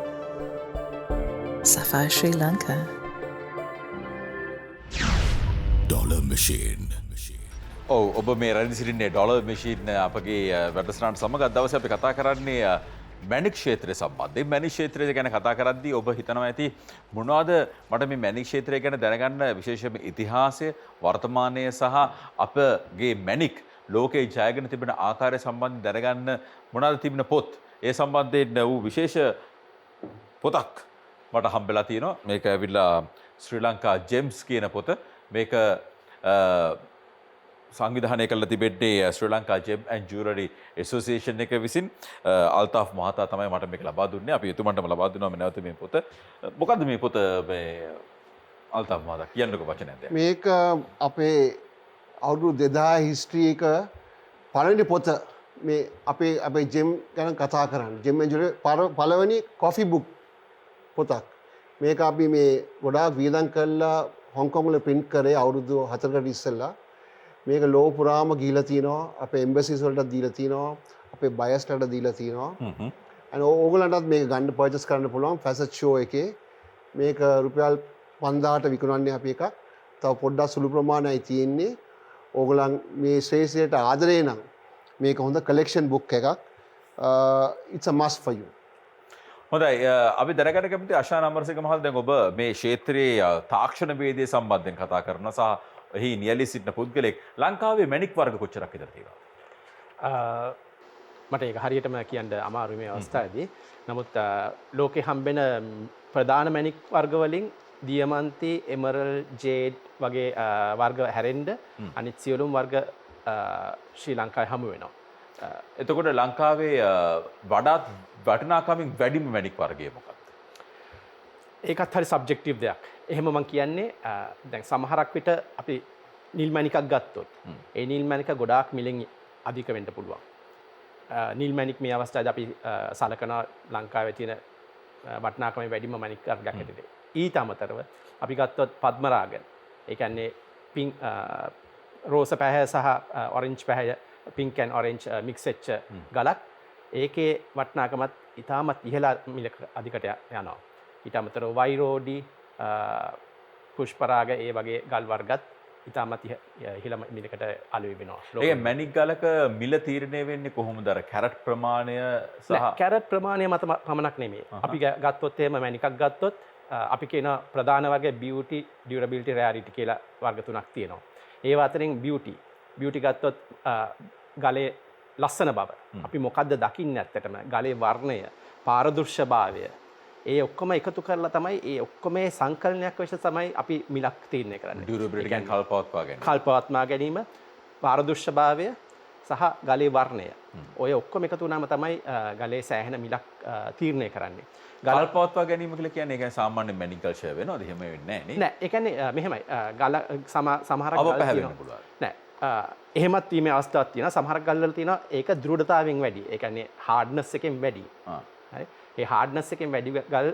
Sapphire Sri Lanka. Dollar Machine. ඔව් ඔබ මේ රැඳී සිටින්නේ dollar machine අපගේ වැඩසටහන සමග අද දවසේ අපි කතා කරන්නේ මැනික් ක්ෂේත්‍රය සම්බන්ධයෙන්. මැනික් ක්ෂේත්‍රය ගැන කතා කරද්දී ඔබ හිතනවා ඇති මොනවද මට මේ මැනික් ක්ෂේත්‍රය ගැන දැනගන්න විශේෂයෙන්ම ඉතිහාසය, වර්තමානය සහ අපගේ මැනික් ලෝකේ ජයගෙන තිබෙන ආකාරය සම්බන්ධයෙන් දැනගන්න මොනවද තිබෙන පොත්? ඒ සම්බන්ධයෙන් වූ විශේෂ පොතක් මට හම්බෙලා තියෙනවා. මේක ඇවිල්ලා ශ්‍රී ලංකා ජෙම්ස් කියන පොත. මේක සංවිධානය කළ තිබෙන්නේ ශ්‍රී Lanka gem and jewellery association එක විසින්. අල්තාෆ් මහතා තමයි මට මේක ලබා දුන්නේ. අපි එතුමන්ටම ලබා දුන්නා මේ නැවත මේ පොත. මොකද්ද මේ පොත මේ අල්තාෆ් මහතා කියන්නකෝ වචනයක් දැන්. මේක අපේ අවුරුදු 2000 හිස්ටරි එක පළවෙනි පොත. මේ අපේ ජෙම් ගැන කතා කරන්නේ. ජෙම් ඇන්ඩ් ජුවලරි පළවෙනි කොෆි බුක් පොතක්. මේක අපි මේ ගොඩාක් වියදම් කරලා හොංකොං වල print කරේ අවුරුදු 4කට ඉස්සෙල්ලා. මේක ලෝ පුරාම ගිහිලා තියෙනවා. අපේ එම්බසිස් වලට දීලා තියෙනවා. අපේ බයස්ටට දීලා තියෙනවා. and ඕගොල්ලන්ටත් මේක ගන්න පර්චේස් කරන්න පුළුවන් ෆැසට් ෂෝ එකේ. මේක රුපියල් 5000ට විකුණන්නේ අපි එකක්. තව පොඩ්ඩක් සුළු ප්‍රමාණයයි තියෙන්නේ. ඕගොල්ලන් මේ ශ්‍රේෂ්ඨයට ආදරේ නම් මේක හොඳ කලෙක්ෂන් බුක් එකක්. it's a must for you. හොඳයි අපි දැනගන්න කැමති අශාන් අමරසිංහ මහතා දැන් ඔබ මේ ක්ෂේත්‍රයේ තාක්ෂණ වේදයේ සම්බන්ධයෙන් කතා කරනවා සහ එහි නියැලී සිටින පුද්ගලෙක්. ලංකාවේ මැනික් වර්ග කොච්චරක් විතර තියෙනවද? මට ඒක හරියටම කියන්න අමාරුයි මේ අවස්ථාවේදී. නමුත් ලෝකේ හම්බෙන ප්‍රධාන මැනික් වර්ග වලින් දියමන්ති, එමරල්ඩ්, ජේඩ් වගේ වර්ග හැරෙන්න අනිත් සියලුම වර්ග ශ්‍රී ලංකාවේ හමු වෙනවා. එතකොට ලංකාවේ වඩාත් වටිනාකමින් වැඩිම මැනික් වර්ගය මොකක්ද? ඒකත් හරි සබ්ජෙක්ටිව් දෙයක්. එහෙම මම කියන්නේ දැන් සමහරක් විට අපි නිල් මැණිකක් ගත්තොත් ඒ නිල් මැණික ගොඩාක් මිලෙන් අධික වෙන්න පුළුවන්. නිල් මැණික් මේ අවස්ථාවේ අපි සලකන ලංකාවේ තියෙන වටිනාකම වැඩිම මැණික් වර්ගයක් හැටියට. ඊට අමතරව අපි ගත්තොත් පද්මරාග. ඒ කියන්නේ පිංක් රෝස පැහැ සහ ඔරෙන්ජ් පැහැ පිංක් ඇන්ඩ් ඔරෙන්ජ් මික්ස් වෙච්ච ගලක්. ඒකේ වටිනාකමත් ඉතාමත් ඉහළ මිලක අධිකට යනවා. ඊට අමතරව වෛරෝඩි, පුෂ්පරාග ඒ වගේ ගල් වර්ගත් ඉතාමත් ඉහළ මිලකට අලුයි වෙනවා. ඒ මැණික් ගලක මිල තීරණය වෙන්නේ කොහොමද? අර කැරට් ප්‍රමාණය සහ කැරට් ප්‍රමාණය මත පමණක් නෙමෙයි. අපි ගත්තොත් එහෙම මැණිකක් ගත්තොත් අපි කියන ප්‍රධාන වර්ගය බියුටි, ඩියුරබිලිටි, රෑරිටි කියලා වර්ග තුනක් තියෙනවා. ඒව අතරින් බියුටි ගත්තොත් ගලේ ලස්සන බව. අපි මොකද්ද දකින්නේ ඇත්තටම? ගලේ වර්ණය, පාරදෘශ්‍යභාවය. ඒ ඔක්කොම එකතු කරලා තමයි ඒ ඔක්කොම සංකලනයක් වෙච්ච තමයි අපි මිලක් තීරණය කරන්නේ. ඩියුරබිලිටි කියන්නේ කල්පවත්වා ගැනීම. කල්පවත්වා ගැනීම, පාරදෘශ්‍යභාවය සහ ගලේ වර්ණය. ඔය ඔක්කොම එකතු වුණාම තමයි ගලේ සෑහෙන මිලක් තීරණය කරන්නේ. කල්පවත්වා ගැනීම කියලා කියන්නේ ඒක සාමාන්‍ය මැණික් ගල් ෂෙයා වෙනවද? එහෙම වෙන්නේ නැහැ නේ. නෑ, ඒ කියන්නේ මෙහෙමයි. ගල සමහරක් අව ගල් පැහැවෙන්න පුළුවන්. නෑ. එහෙමත් වීමේ අවස්ථාවක් තියෙනවා. සමහරක් ගල් වල තියෙනවා ඒක දෘಢතාවයෙන් වැඩි. ඒ කියන්නේ හાર્ඩ්නස් එකෙන් වැඩි. හරි. ඒ හાર્ඩ්නස් එකෙන් වැඩි ගල්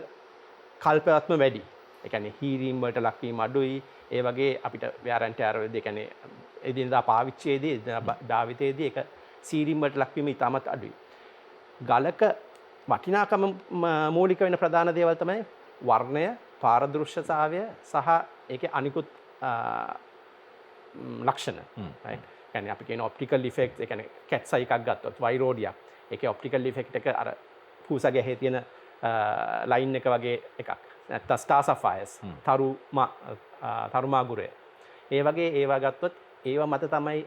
කල්පවත්ම වැඩි. ඒ කියන්නේ හීරීම් වලට ලක්වීම අඩුයි. ඒ වගේ අපිට ව්‍යාරන්ට් ආර වලදී ඒ කියන්නේ එදිනදා පාවිච්චියේදී භාවිතයේදී ඒක සීරීම් වලට ලක්වීම ඉතාමත් අඩුයි. ගලක වටිනාකම මූලික වෙන ප්‍රධාන දේවල් තමයි වර්ණය, පාරදෘශ්‍යතාවය සහ ඒකේ අනිකුත් ලක්ෂණ. කියන්නේ අපි කියන ඔප්ටිකල් ඉෆෙක්ට්, ඒ කියන්නේ කැට්ස් අයි එකක් ගත්තොත් වයිරෝඩියක්. ඒකේ ඔප්ටිකල් ඉෆෙක්ට් එක අර පූසගේ ඇහි තියෙන ලයින් එක වගේ එකක්. නැත්නම් ස්ටාර් සෆයර්ස්, තරුමාගුරය. ඒ වගේ ඒවා ගත්තොත් ඒවා මත තමයි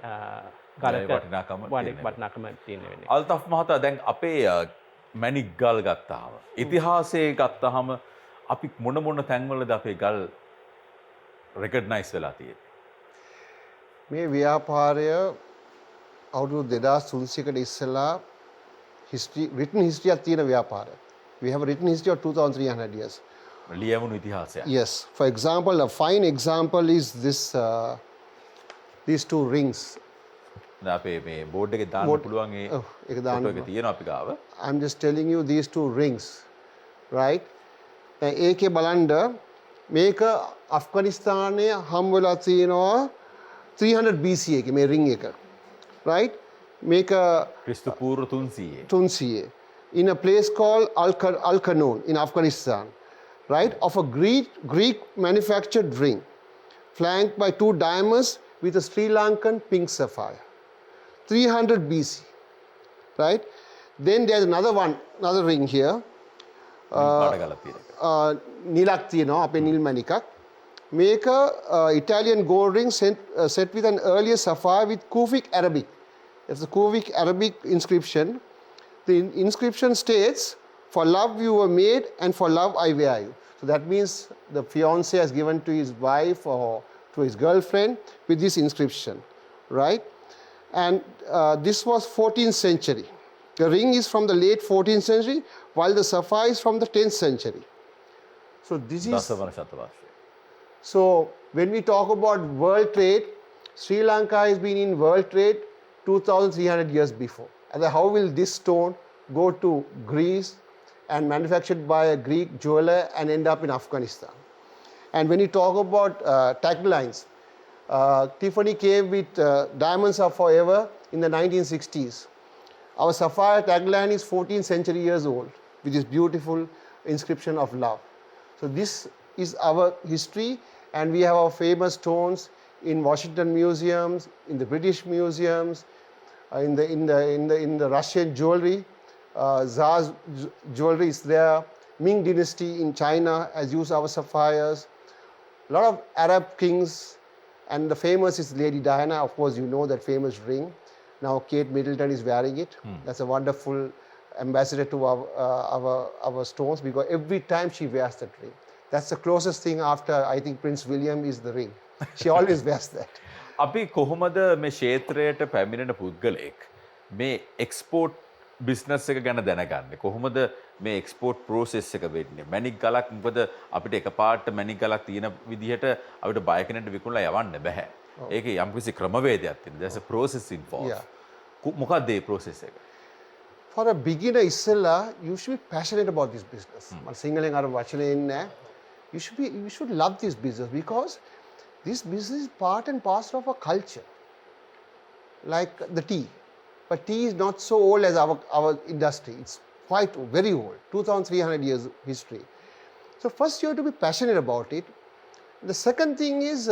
ගලක වටිනාකම තියෙන වෙන්නේ. අල්තෆ් මහතා දැන් අපේ මැණික් ගල් ගත්තාම ඉතිහාසයේ ගත්තාම අපි මොන තැන්වලද අපේ ගල් රෙකග්නයිස් වෙලා තියෙන්නේ? මේ ව්‍යාපාරය අවුරුදු 2300කට ඉස්සෙල්ලා written history එකක් තියෙන ව්‍යාපාරයක්. We have a written history of 2300 years. ලියවුණු ඉතිහාසයක්. Yes. For example, a fine example is these two rings. අපේ මේ බෝඩ් එකේ දාන්න පුළුවන් ඒ ඒක දාන්න ෆොටෝ එක තියෙනවා අපි ගාව. I'm just telling you these two rings, right? දැන් ඒකේ බලන්න මේක අෆ්ගනිස්තානයේ හම් වෙලා තියෙනවා 300 BC එකේ මේ ring එක. Right? මේක ක්‍රිස්තු පූර්ව 300. 300 in a place called Al-Qanun in Afghanistan, right? Of a Greek manufactured ring flanked by two diamonds with a Sri Lankan pink sapphire. 300 BC, right? Then there's another ring here. නිලක් තියෙනවා අපේ නිල් මණිකක්. මේක Italian gold ring set with an earlier sapphire with Kufic Arabic. It's a Kufic Arabic inscription. The inscription states, "For love you were made, and for love I wear you." So that means the fiancé has given to his wife or to his girlfriend with this inscription, right? And this was 14th century. The ring is from the late 14th century, while the sapphire is from the 10th century. So this is. So when we talk about world trade, Sri Lanka has been in world trade 2,300 years before. And then how will this stone go to Greece and manufactured by a Greek jeweler and end up in Afghanistan? And when you talk about taglines, Tiffany came with diamonds are forever in the 1960s. Our sapphire tagline is 14th century years old with this beautiful inscription of love. So this is our history, and we have our famous stones in Washington museums, in the British museums, in the Russian jewelry. Tsar's jewelry is there. Ming dynasty in China has used our sapphires. A lot of Arab kings, and the famous is Lady Diana. Of course, you know that famous ring. Now Kate Middleton is wearing it. That's a wonderful ambassador to our stones, because every time she wears that ring. That's the closest thing after, I think, Prince William is the ring. She always wears that. අපි කොහොමද මේ ක්ෂේත්‍රයට පැමිණෙන පුද්ගලයෙක් මේ export business එක ගැන දැනගන්නේ? කොහොමද මේ එක්ස්පෝර්ට් ප්‍රොසෙස් එක වෙන්නේ? මැණික් ගලක් මොකද අපිට එකපාරට මැණික් ගලක් තියෙන විදිහට අපිට බය කෙනෙක්ට විකුණලා යවන්න බෑ. ඒකේ යම්කිසි ක්‍රමවේදයක් තියෙනවා. There's a process involved. මොකක්ද මේ process එක? For a beginner ඉස්සෙල්ලා you should be passionate about this business. මම සිංහලෙන් අර වචනේ ඉන්නේ. You should love this business, because this business is part and parcel of a culture, like the tea. But tea is not so old as our industry. It's quite very old, 2,300 years history. So first you have to be passionate about it. The second thing is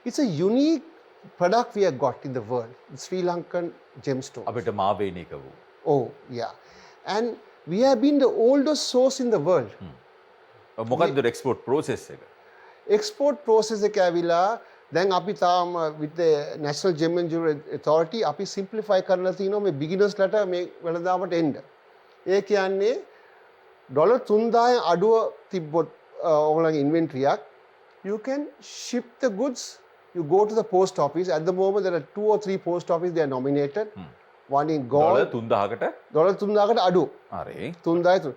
it's a unique product we have got in the world, the Sri Lankan gemstone. අපිට මාවේනික වූ. Oh yeah, and we have been the oldest source in the world. මොකක්ද export process එක? Export process එක ඇවිලා දැන් අපි තාම with the National Gem and Jewelry Authority අපි simplify කරලා තිනවා මේ beginnersලට මේ වෙළඳාමට එන්න. ඒ කියන්නේ $3000 අඩුව තිබ්බොත් ඔයගොල්ලන්ගේ inventory එකක්, you can ship the goods. You go to the post office. At the moment there are 2 or 3 post offices they are nominated. One in gold. $3000කට අඩු. හරි. 3000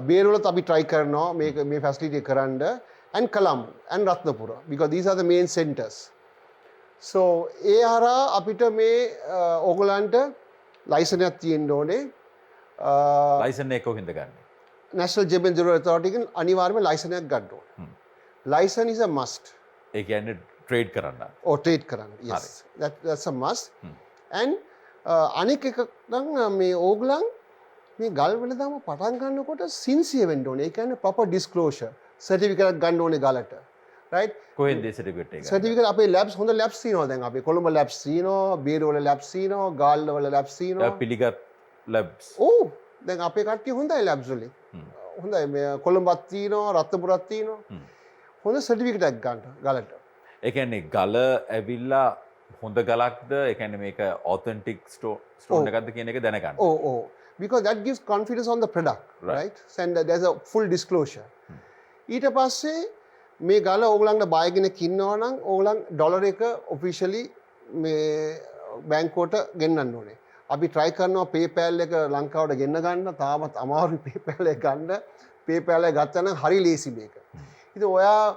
බේරුවලත් අපි try කරනවා මේ facility කරන්න. And Colombo and Ratnapura, because these are the main centers. So ඒ හරහා අපිට මේ ඕගොල්ලන්ට ලයිසන් එකක් තියෙන්න ඕනේ. ලයිසන් එක කොහෙන්ද ගන්නේ? National Gem and Jewelry Authority එකෙන් අනිවාර්යයෙන්ම ලයිසන් එකක් ගන්න ඕනේ. License is a must. ඒ කියන්නේ ට්‍රේඩ් කරන්න. Or trade කරන්න. Yes. That's a must. And අනෙක් එක නම් මේ ඕගොල්ලන් මේ ගල් වෙළඳාම පටන් ගන්නකොට සින්සියර් වෙන්න ඕනේ. ඒ කියන්නේ proper disclosure. Certificate ගන්න ඕනේ ගලට. right? කොහෙන්ද ඒ සර්ටිෆිකේට් එක? සර්ටිෆිකේට් අපේ labs හොඳ labs තියෙනවා දැන් අපේ කොළඹ labs තියෙනවා, බේරුවල labs තියෙනවා, ගාල්ල වල labs තියෙනවා. පිළිගත් labs. ඔව් දැන් අපේ කට්ටිය හොඳයි labs වලින්. හොඳයි මේ කොළඹත් තියෙනවා, රත්නපුරත් තියෙනවා. හොඳ සර්ටිෆිකේට් එකක් ගන්න ගලට. ඒ කියන්නේ ගල ඇවිල්ලා හොඳ ගලක්ද? ඒ කියන්නේ මේක authentic stone එකක්ද කියන එක දැනගන්න. Oh, because that gives confidence on the product, right? And there's a full disclosure. ඊට පස්සේ මේ ගල ඕගලන්ට බයගෙන ඉන්නවා නම් ඕගලන් ඩොලර් එක officially මේ බැංකුවට ගෙන්නන්න ඕනේ. අපි try කරනවා PayPal එක ලංකාවට ගෙන්න ගන්න. තාමත් අමාරුයි PayPal එක ගන්න. PayPal එක ගත්තා නම් හරි ලේසි මේක. ඉතින් ඔයා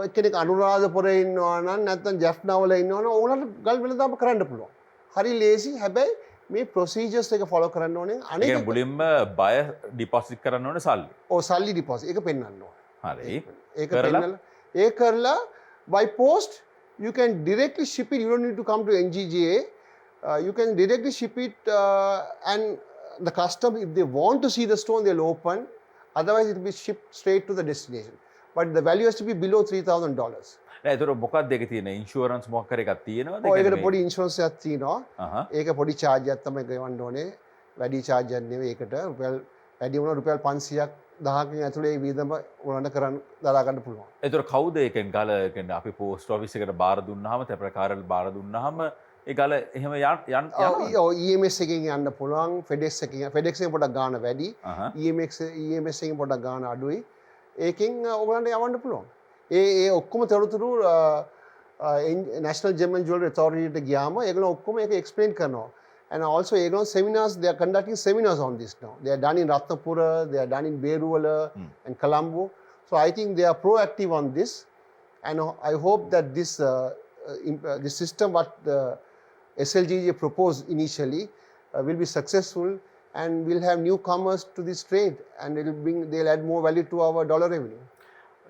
එක්කෙනෙක් අනුරාධපුරේ ඉන්නවා නම් නැත්නම් ජැෆ්නා වල ඉන්නවා නම් ඕගලන්ට ගල් වෙළඳාම කරන්න පුළුවන්. හරි ලේසි. හැබැයි මේ procedures එක follow කරන්න ඕනේ. ඒ කියන්නේ මුලින්ම බය ඩිපොසිට් කරන්න ඕනේ සල්ලි. ඔව් සල්ලි ඩිපොසිට් ඒක පෙන්වන්න ඕනේ. හරි. ඒක පෙන්නලා ඒ කරලා by post you can directly ship it. You don't need to come to NGGA. You can directly ship it and the customer, if they want to see the stone, they'll open. Otherwise it will be shipped straight to the destination. But the value has to be below $3,000. නෑ ඒතර මොකක්ද ඒකේ තියෙන insurance මොකක් හරි එකක් තියෙනවද? ඔය ඒකට පොඩි ඉන්ෂුරන්ස් එකක් තියෙනවා. ඒක පොඩි charge එකක් තමයි ගෙවන්න ඕනේ. වැඩි charge එකක් නෙවෙයි ඒකට. රුපියල් වැඩි වුණා රුපියල් 500ක් 1000කින් ඇතුලේ වියදම උනන්න කරන්න දරා ගන්න පුළුවන්. ඒතර කවුද ඒකෙන් ගල කියන්නේ අපි පෝස්ට් ඔෆිස් එකට බාර දුන්නාම තැපර කාර්යාලයට බාර දුන්නාම ඒ ගල එහෙම යනවා. EMS එකෙන් යන්න පුළුවන්. FedEx එකෙන් පොඩක් ගාණ වැඩි. EMS එකෙන් පොඩක් ගාණ අඩුයි. ඒකෙන් ඔයගලන්ට යවන්න පුළුවන්. ඒ ඔක්කොම තොරතුරු National Gem and Jewelry Authority එකට ගියාම ඒගොල්ලෝ ඔක්කොම ඒක explain කරනවා. And also ඒගොල්ලෝ seminars, they are conducting seminars on this now. They are done in Ratnapura, they are done in Beruwala and Colombo. So I think they are proactive on this, and I hope that this this system what the SLGJ proposed initially will be successful and will have newcomers to this trade, and they'll add more value to our dollar revenue.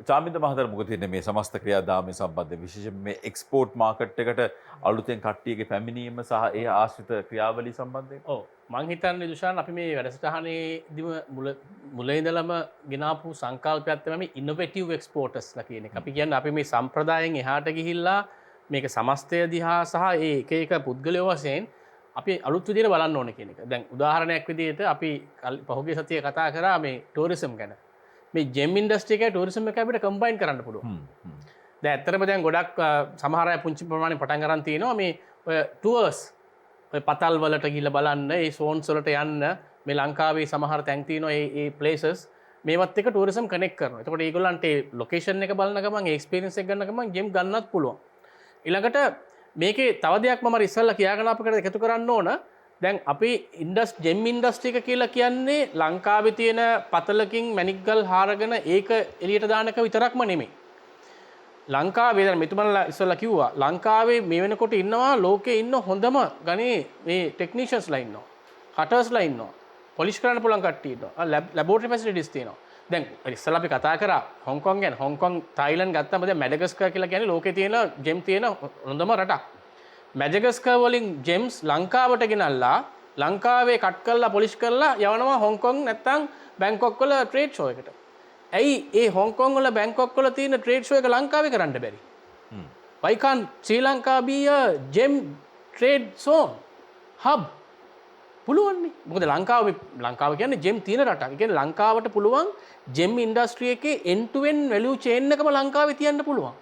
චාමින්ද මහතාට මොකද තියෙන්නේ මේ සමස්ත ක්‍රියාදාමය සම්බන්ධයෙන් විශේෂයෙන් මේ export market එකට අලුතෙන් කට්ටියගේ පැමිණීම සහ ඒ ආශ්‍රිත ක්‍රියාවලිය සම්බන්ධයෙන්? ඔව් මං හිතන්නේ දුෂාන් අපි මේ වැඩසටහනේදීම මුල ඉඳලම ගෙනාපු සංකල්පයක් තමයි මේ ඉනොවේටිව් එක්ස්පෝර්ටර්ස්ලා කියන එක. අපි කියන්නේ අපි මේ සම්ප්‍රදායෙන් එහාට ගිහිල්ලා මේක සමස්තය දිහා සහ ඒ එක එක පුද්ගලයෝ වශයෙන් අපි අලුත් විදිහට බලන්න ඕනේ කියන එක. දැන් උදාහරණයක් විදිහට අපි පහුගිය සතියේ කතා කරා මේ ටූරිසම් ගැන. මේ ජෙම් ඉන්ඩස්ට්‍රි එකයි ටූරිසම් එකයි අපිට කම්බයින් කරන්න පුළුවන්. දැන් ඇත්තටම දැන් ගොඩක් සමහර අය පුංචි ප්‍රමාණය පටන් ගන්න තියෙනවා මේ ඔය ටුවර්ස් ඔය පතල් වලට ගිහිල්ලා බලන්න, ඒ සෝන්ස් වලට යන්න මේ ලංකාවේ සමහර තැන් තියෙනවා ඒ ප්ලේසස් මේවත් එක ටූරිසම් කනෙක්ට් කරනවා. එතකොට ඒගොල්ලන්ට ඒ ලොකේෂන් එක බලන ගමන් ඒ එක්ස්පීරියන්ස් එක ගන්න ගමන් ජෙම් ගන්නත් පුළුවන්. ඊළඟට මේකේ තව දෙයක් මම ඉස්සෙල්ලා කියාගෙන අපකට එකතු කරන්න ඕන. දැන් අපි ජෙම් ඉන්ඩස්ට්‍රි එක කියලා කියන්නේ ලංකාවේ තියෙන පතලකින් මැණික්ගල් හාරගෙන ඒක එළියට දාන එක විතරක්ම නෙමෙයි. ලංකාවේ දැන් මෙතුමන්ලා ඉස්සෙල්ලා කිව්වා ලංකාවේ මේ වෙනකොට ඉන්නවා ලෝකේ ඉන්න හොඳම ගණේ මේ ටෙක්නීෂියන්ස්ලා ඉන්නවා. කටර්ස්ලා ඉන්නවා. පොලිෂ් කරන්න පුළුවන් කට්ටිය ඉන්නවා. ලැබොරටරි ෆැසිලිටිස් තියෙනවා. දැන් ඉස්සෙල්ලා අපි කතා කරා හොංකොං ගැන. හොංකොං තායිලන්ඩ් ගත්තම දැන් මැඩගස්කර් කියලා කියන්නේ ලෝකේ තියෙන ජෙම් තියෙන හොඳම රටක්. මැඩගස්කර් වලින් ජෙම්ස් ලංකාවට ගෙනල්ලා ලංකාවේ කට් කරලා පොලිෂ් කරලා යවනවා හොංකොං නැත්නම් බැංකොක් වල ට්‍රේඩ් ෂෝ එකට. ඇයි ඒ හොංකොං වල බැංකොක් වල තියෙන ට්‍රේඩ් ෂෝ එක ලංකාවේ කරන්න බැරි? Why can't Sri Lanka be a gem trade zone hub? පුළුවන් නේ. මොකද ලංකාව කියන්නේ ජෙම් තියෙන රටක්. ඒ කියන්නේ ලංකාවට පුළුවන් ජෙම් ඉන්ඩස්ට්‍රි එකේ end to end value chain එකම ලංකාවේ තියන්න පුළුවන්.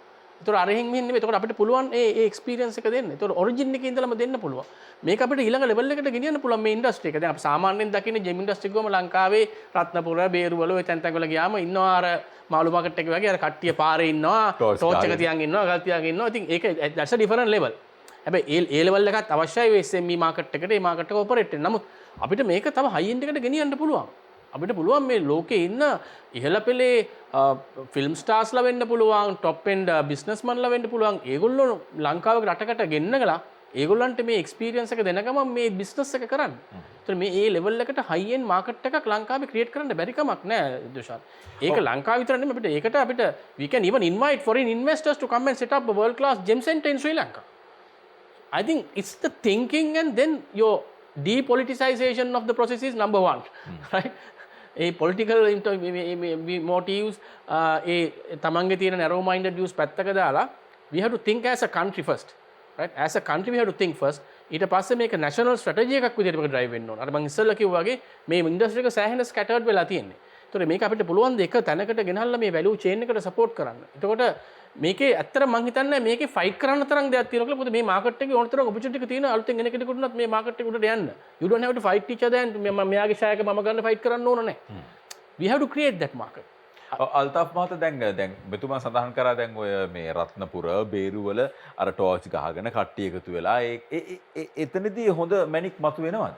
ඒතකොට අරහෙන් මෙහෙන් නෙමෙයි. ඒතකොට අපිට පුළුවන් ඒ එක්ස්පීරියන්ස් එක දෙන්න. ඒතකොට ඔරිජින් එකේ ඉඳලම දෙන්න පුළුවන්. මේක අපිට ඊළඟ ලෙවල් එකට ගෙනියන්න පුළුවන් මේ ඉන්ඩස්ට්‍රි එක. දැන් අපි සාමාන්‍යයෙන් දකින්නේ ජෙම් ඉන්ඩස්ට්‍රි එකම ලංකාවේ රත්නපුර, බේරුවල ඔය තැන් වල ගියාම ඉන්නවා අර මාළු මාකට් එක වගේ අර කට්ටිය පාරේ ඉන්නවා, ටෝච් එක තියන් ඉන්නවා, ගල් තියන් ඉන්නවා. ඉතින් ඒක that's a different level. හැබැයි ඒ ලෙවල් එකත් අවශ්‍යයි SME මාකට් එකට. ඒ මාකට් එක ඔපරේට් වෙන්න. නමුත් අපිට මේක තව හයි එන්ඩ් එකට ගෙනියන්න පුළුවන්. අපිට පුළුවන් මේ ලෝකේ ඉන්න ඉහළ පෙළේ ෆිල්ම් ස්ටාර්ස්ලා වෙන්න පුළුවන්, টপ එන්ඩ් බිස්නස්මන්ලා වෙන්න පුළුවන්. ඒගොල්ලෝ ලංකාවේ රටකට ගෙන්නගලා ඒගොල්ලන්ට මේ එක්ස්පීරියන්ස් එක දෙන ගමන් මේ බිස්නස් එක කරන්න. ඒතර මේ ඒ ලෙවල් එකට හයි එන්ඩ් මාකට් එකක් ලංකාවේ ක්‍රියේට් කරන්න බැරි කමක් නෑ දුෂාන්. ඒක ලංකාව විතර නෙමෙයි අපිට we can even invite foreign investors to come and set up a world class gem center in Sri Lanka. I think it's the thinking and then your depoliticization of the process is number one, right? A political motives ඒ තමන්ගේ තියෙන narrow minded views පැත්තක දාලා we have to think as a country first, right? As a country we have to think first. ඊට පස්සේ මේක national strategy එකක් විදිහට මේක drive වෙන්න ඕන. අර මම ඉස්සෙල්ලා කිව්වා වගේ මේ ඉන්ඩස්ට්‍රි එක සෑහෙන scattered වෙලා තියෙන්නේ. ඒතකොට මේක අපිට පුළුවන් ද එක තැනකට ගෙනල්ලා මේ value chain එකට support කරන්න. එතකොට මේකේ ඇත්තට මම හිතන්නේ මේකේ fight කරන්න තරම් දෙයක් තියෙනවා කියලා. මොකද මේ market එකේ ඕන තරම් opportunity එක තියෙනවා. අලුතෙන් එන කෙනෙකුට උනත් මේ market එක උඩට යන්න. You don't have to fight each other and මෙයාගේ ෂෙයාර් එක මම ගන්න fight කරන්න ඕන නැහැ. We have to create that market. අල්තාෆ් මහතා දැන් මෙතුමා සඳහන් කරා දැන් ඔය මේ රත්නපුර බේරුවල අර ටෝච් ගහගෙන කට්ටිය එකතු වෙලා එතනදී හොඳ මැණික් මතු වෙනවද?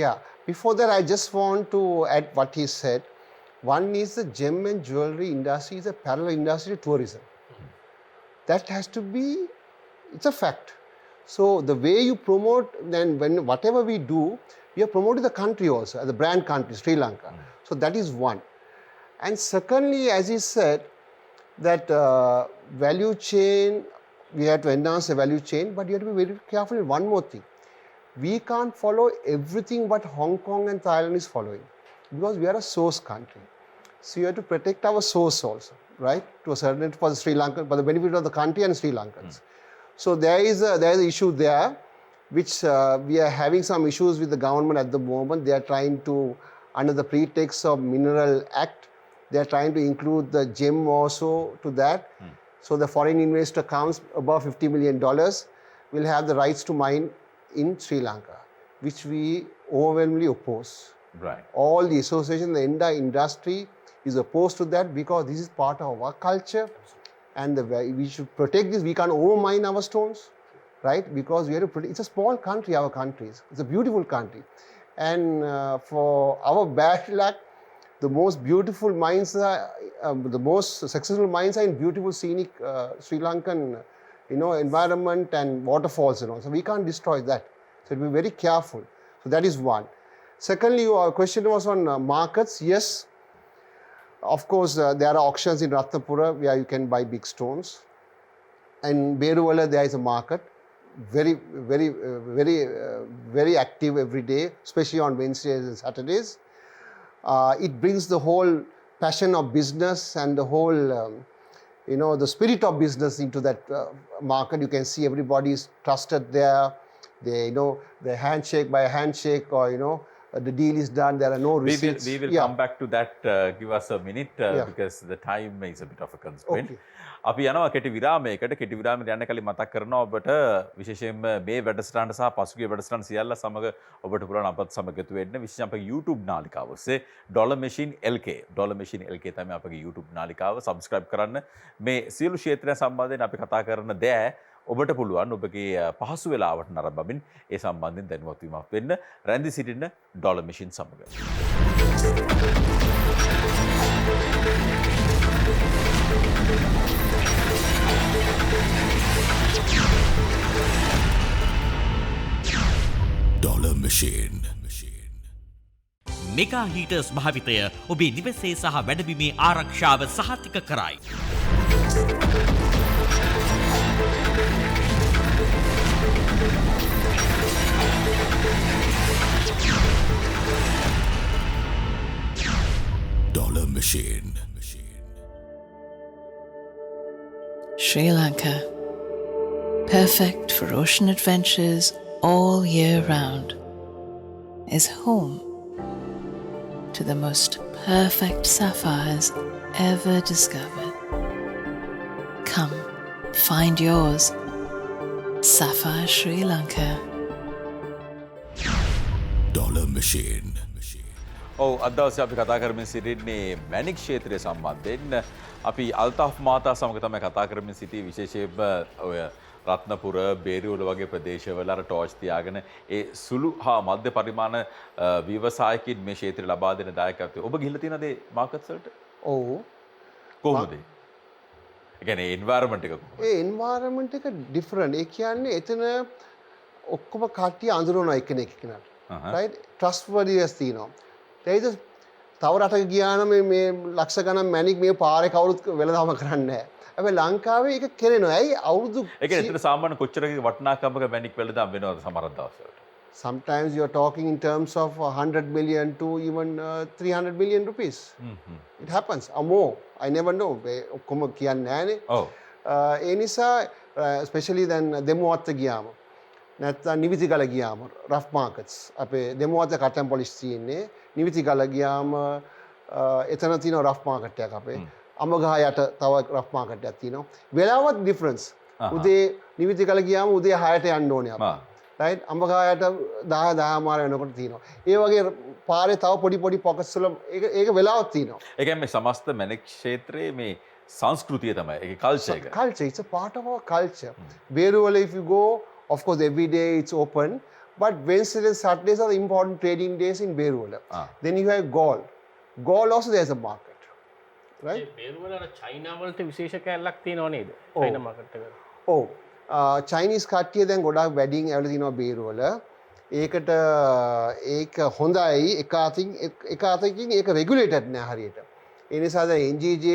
Yeah, before that I just want to add what he said. One is the gem and jewelry industry is a parallel industry to tourism. That has to be, it's a fact. So the way you promote, then when whatever we do, we are promoting the country also, as a brand country, Sri Lanka. So that is one. And secondly, as he said, that value chain, we have to enhance the value chain, but you have to be very careful in one more thing. We can't follow everything what Hong Kong and Thailand is following, because we are a source country. So you have to protect our source also, right? To a certain extent for the Sri Lankan, for the benefit of the country and Sri Lankans. So there is an issue there, which we are having some issues with the government at the moment. They are trying to, under the pretext of Mineral Act, they are trying to include the gem also to that. So the foreign investor comes above $50 million will have the rights to mine in Sri Lanka, which we overwhelmingly oppose. Right. All the association, the entire industry is opposed to that because this is part of our culture and we should protect this. We can't overmine our stones, right? Because we have to protect. It's a small country, our country. It's a beautiful country. And for our bad luck, the most beautiful mines are, the most successful mines are in beautiful scenic Sri Lankan, environment and waterfalls and all. So we can't destroy that. So we'll be very careful. So that is one. Secondly, your question was on markets. Yes, of course, there are auctions in Ratnapura where you can buy big stones. And Beruvala, there is a market. Very, very, very active every day, especially on Wednesdays and Saturdays. It brings the whole passion of business and the whole, the spirit of business into that market. You can see everybody is trusted there. They, the handshake by a handshake or, the deal is done. There are no receipts. We will come back to that. Give us a minute because the time is a bit of a constraint. Okay. අපි යනවා කෙටි විරාමයකට. කෙටි විරාමයට යන්න කලින් මතක් කරනවා ඔබට විශේෂයෙන්ම මේ වැඩසටහන සහ පසුගිය වැඩසටහන් සියල්ල සමග ඔබට පුළුවන් අපත් සමග එකතු වෙන්න. විශේෂයෙන් අපේ YouTube නාලිකාව ඔස්සේ Dollar Machine LK තමයි අපගේ YouTube නාලිකාව. subscribe කරන්න. මේ සියලු ක්ෂේත්‍රයන් සම්බන්ධයෙන් අපි කතා කරන දෑ ඔබට පුළුවන් ඔබගේ පහසු වෙලාවට නරඹමින් ඒ සම්බන්ධයෙන් දැනුවත් වීමක් වෙන්න. රැඳී සිටින්න Dollar Machine සමග. Dollar Machine. මෙගා හීටර්ස් භාවිතය ඔබේ නිවසේ සහ වැඩබිමේ ආරක්ෂාව සහතික කරයි. Dollar Machine. Sri Lanka, perfect for ocean adventures all year round, is home to the most perfect sapphires ever discovered. Come, find yours. Sapphire Sri Lanka. Dollar Machine. අද දවසේ අපි කතා කරමින් සිටින්නේ මැණික් ක්ෂේත්‍රය සම්බන්ධයෙන්. අපි අල්තාෆ් මහතා සමග තමයි කතා කරමින් සිටි විශේෂයෙන්ම ඔය රත්නපුර බේරුවල වගේ ප්‍රදේශවල අර ටෝච් තියාගෙන ඒ සුළු හා මධ්‍ය පරිමාණ ව්‍යවසායකින් මේ ක්ෂේත්‍රය ලබා දෙන දායකත්වය ඔබ ගිහිල්ලා තියෙනද ඒ මාකට්ස් වලට? ඔව්. කොහොමද? ඒ කියන්නේ එන්වයරන්මන්ට් එක කොහොමද? ඒ එන්වයරන්මන්ට් එක ඩිෆරන්ට්. ඒ කියන්නේ එතන ඔක්කොම කට්ටිය අඳුරනවා එකිනෙක එක්කෙනාට. right? trustworthiness තියෙනවා. there is තව රටක ගියා නම් මේ ලක්ෂ ගණන් මැණික් මේ පාරේ කවුරුත් වෙලදාම කරන්නේ නැහැ. හැබැයි ලංකාවේ ඒක කෙරෙනවා. ඇයි අවුරුදු ඒ කියන්නේ එතන සාමාන්‍ය කොච්චර වටිනාකමක මැණික් වෙලදාම් වෙනවද සමහර දවස්වලට? Sometimes you're talking in terms of 100 million to even 300 million rupees. It happens. Or more. I never know. ඔක්කොම කියන්නේ නැහනේ. ඔව්. ඒ නිසා especially then දෙමුවත්ත ගියාම නැත්නම් නිවිතිගල ගියාම rough markets අපේ දෙමුවත්ත කටන් පොලිස් තියෙන්නේ නිවිතිගල ගියාම එතන තියෙන rough market එකක් අපේ අමගහ යට තව rough market එකක් තියෙනවා. වෙලාවත් difference. උදේ නිවිතිගල ගියාම උදේ 6ට යන්න ඕනේ අපි. right අඹගහයට 10 මාර වෙනකොට තියෙනවා. ඒ වගේ පාරේ තව පොඩි pockets වල ඒක වෙලාවක් තියෙනවා. ඒ කියන්නේ මේ සමස්ත මැනික් ක්ෂේත්‍රයේ මේ සංස්කෘතිය තමයි ඒකේ කල්චර් එක. Culture, it's a part of our culture. Beruwala, if you go, of course every day it's open, but Wednesdays and Saturdays are the important trading days in Beruwala. Then you have Gaul. Gaul also there's a market, right? Beruwala China වලට විශේෂ කැලලක් තියෙනව නේද? China market එක. ඔව්. Chinese කට්ටිය දැන් ගොඩාක් වැඩියෙන් ඇවිල්ලා තිනවා බේරුවල. ඒකට ඒක හොඳයි එක අතකින් ඒක රෙගුලේටඩ් නෑ හරියට. ඒ නිසා දැන් NGJ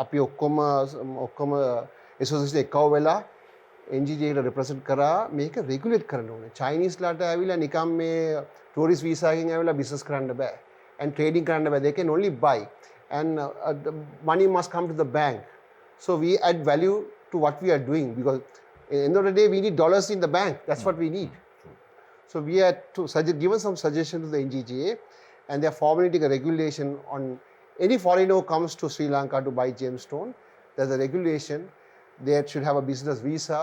අපි ඔක්කොම ඇසෝසියේෂන් එකව වෙලා NGJ එකට රිප්‍රසන්ට් කරා මේක රෙගුලේට් කරන්න ඕනේ. චයිනීස් ලාට ඇවිල්ලා නිකම් මේ ටූරිස්ට් වීසා එකකින් ඇවිල්ලා බිස්නස් කරන්න බෑ. and trading කරන්න බෑ. They can only buy and the money must come to the bank. So we add value to what we are doing because at the end of the day we need dollars in the bank. That's what we need. So we had to given some suggestion to the NGJ and they are formulating a regulation on any foreigner who comes to Sri Lanka to buy gemstone. There's a regulation. They should have a business visa.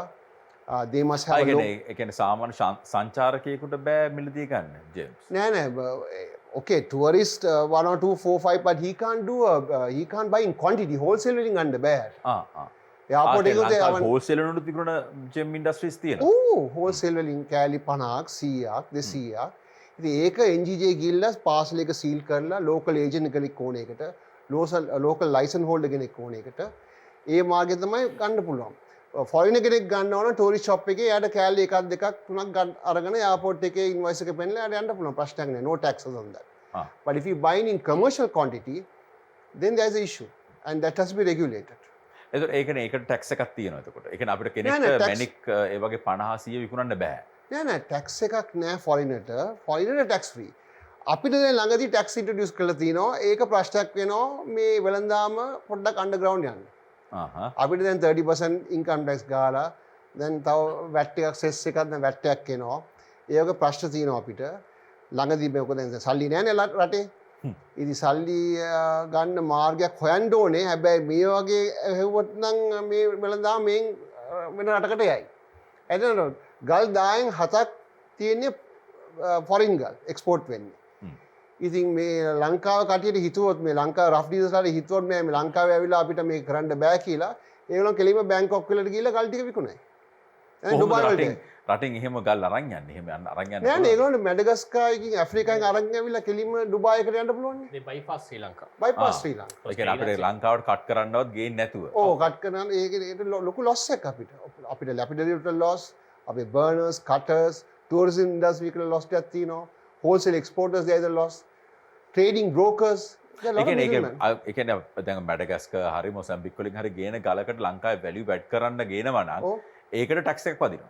They must have a ඒ කියන්නේ සාමාන්‍ය සංචාරකයෙකුට බෑ මිලදී ගන්න James. නෑ okay, tourist 1 or 2, 4, 5, but he can't buy in quantity. Wholesale වලින් ගන්න බෑ. Airport එකේ හෝල්සේල් වලට තිබුණ ජෙම් ඉන්ඩස්ට්‍රීස් තියෙනවා. හෝල්සේල් වලින් කෑලි 50ක් 100ක් 200ක්. ඉතින් ඒක NGJ ගිහිල්ලා පාසල් එක සීල් කරලා ලෝකල් ඒජන්ට් කෙනෙක් ඕන එකට ලෝකල් ලයිසන් හෝල්ඩර් කෙනෙක් ඕන එකට ඒ මාර්ගය තමයි ගන්න පුළුවන්. ෆොරිනර් කෙනෙක් ගන්නවා නම් ටූරිස්ට් ෂොප් එකේ එයාට කෑලි එකක් දෙකක් තුනක් අරගෙන එයාපෝට් එකේ ඉන්වොයිස් එක පෙන්නලා එයාට යන්න පුළුවන්. ප්‍රශ්නයක් නෑ. No taxes on that. But if you buy in commercial quantity then there is an issue and that has to be regulated. එතකොට ඒකට ටැක්ස් එකක් තියෙනවා එතකොට. ඒ කියන්නේ අපිට කෙනෙක්ට මැනික් ඒ වගේ 50 100 විකුණන්න බෑ. නෑ ටැක්ස් එකක් නෑ ෆොරිනර්ට ටැක්ස් ෆ්‍රී. අපිට දැන් ළඟදී ටැක්ස් ඉන්ට්‍රොඩියුස් කරලා තිනවා. ඒක ප්‍රශ්නයක් වෙනවා මේ වෙළඳාම පොඩ්ඩක් අන්ඩර්ග්‍රවුන්ඩ් යන්න. අපිට දැන් 30% ඉන්කම් ටැක්ස් ගාලා දැන් තව වැට් එකක් සෙස් එකක් දැන් වැට් එකක් එනවා. ඒ වගේ ප්‍රශ්න තියෙනවා අපිට. ළඟදී මේක දැන් සල්ලි නෑනේ රටේ. ඉතින් සල්ලි ගන්න මාර්ගයක් හොයන්න ඕනේ. හැබැයි මේ වගේ හෙව්වොත් නම් මේ වෙළඳාම මේ වෙන රටකට යයි. එතන ගල් 10න් 7ක් තියෙන්නේ ෆොරින් ගල් එක්ස්පෝර්ට් වෙන්නේ. ඉතින් මේ ලංකාව කටියට හිතුවොත් මේ ලංකාව රෆ් ඩීලර්ස්ලාට හිතුවොත් මේ ලංකාවේ ඇවිල්ලා අපිට මේක කරන්න බෑ කියලා ඒගොල්ලෝ කෙලින්ම බැංකොක් වලට ගිහිල්ලා ගල් ටික විකුණයි. දැන් ඩුබායි වලට රටින් එහෙම ගල් අරන් යන්නේ. එහෙම අරන් යන්නේ. නෑ නේ ඒගොල්ලෝ මැඩගස්කාරකින් ඇෆ්‍රිකාවෙන් අරන් ඇවිල්ලා කෙලින්ම ඩුබායි එකට යන්න පුළුවන් නේ. මේ bypass ශ්‍රී ලංකා. bypass ශ්‍රී ලංකා. ඒ කියන්නේ අපිට ලංකාවට කට් කරන්නවත් ගේන්නේ නැතුව. ඔව් කට් කරන ඒක ලොකු ලොස් එකක් අපිට. අපිට ලැපිඩරි වලට ලොස්, අපේ බර්නර්ස්, කටර්ස්, ටූරිසම් ඉන්ඩස්ට්‍රි වල ලොස් එකක් තියෙනවා. Wholesale exporters there is a loss. Trading brokers ඒ කියන්නේ දැන් මැඩගස්කර් හරි මොසැම්බික් වලින් හරි ගේන ගලකට ලංකාවේ වැලියු ඇඩ් කරන්න ගේනවා නම් ඒකට ටැක්ස් එකක් වදිනවා.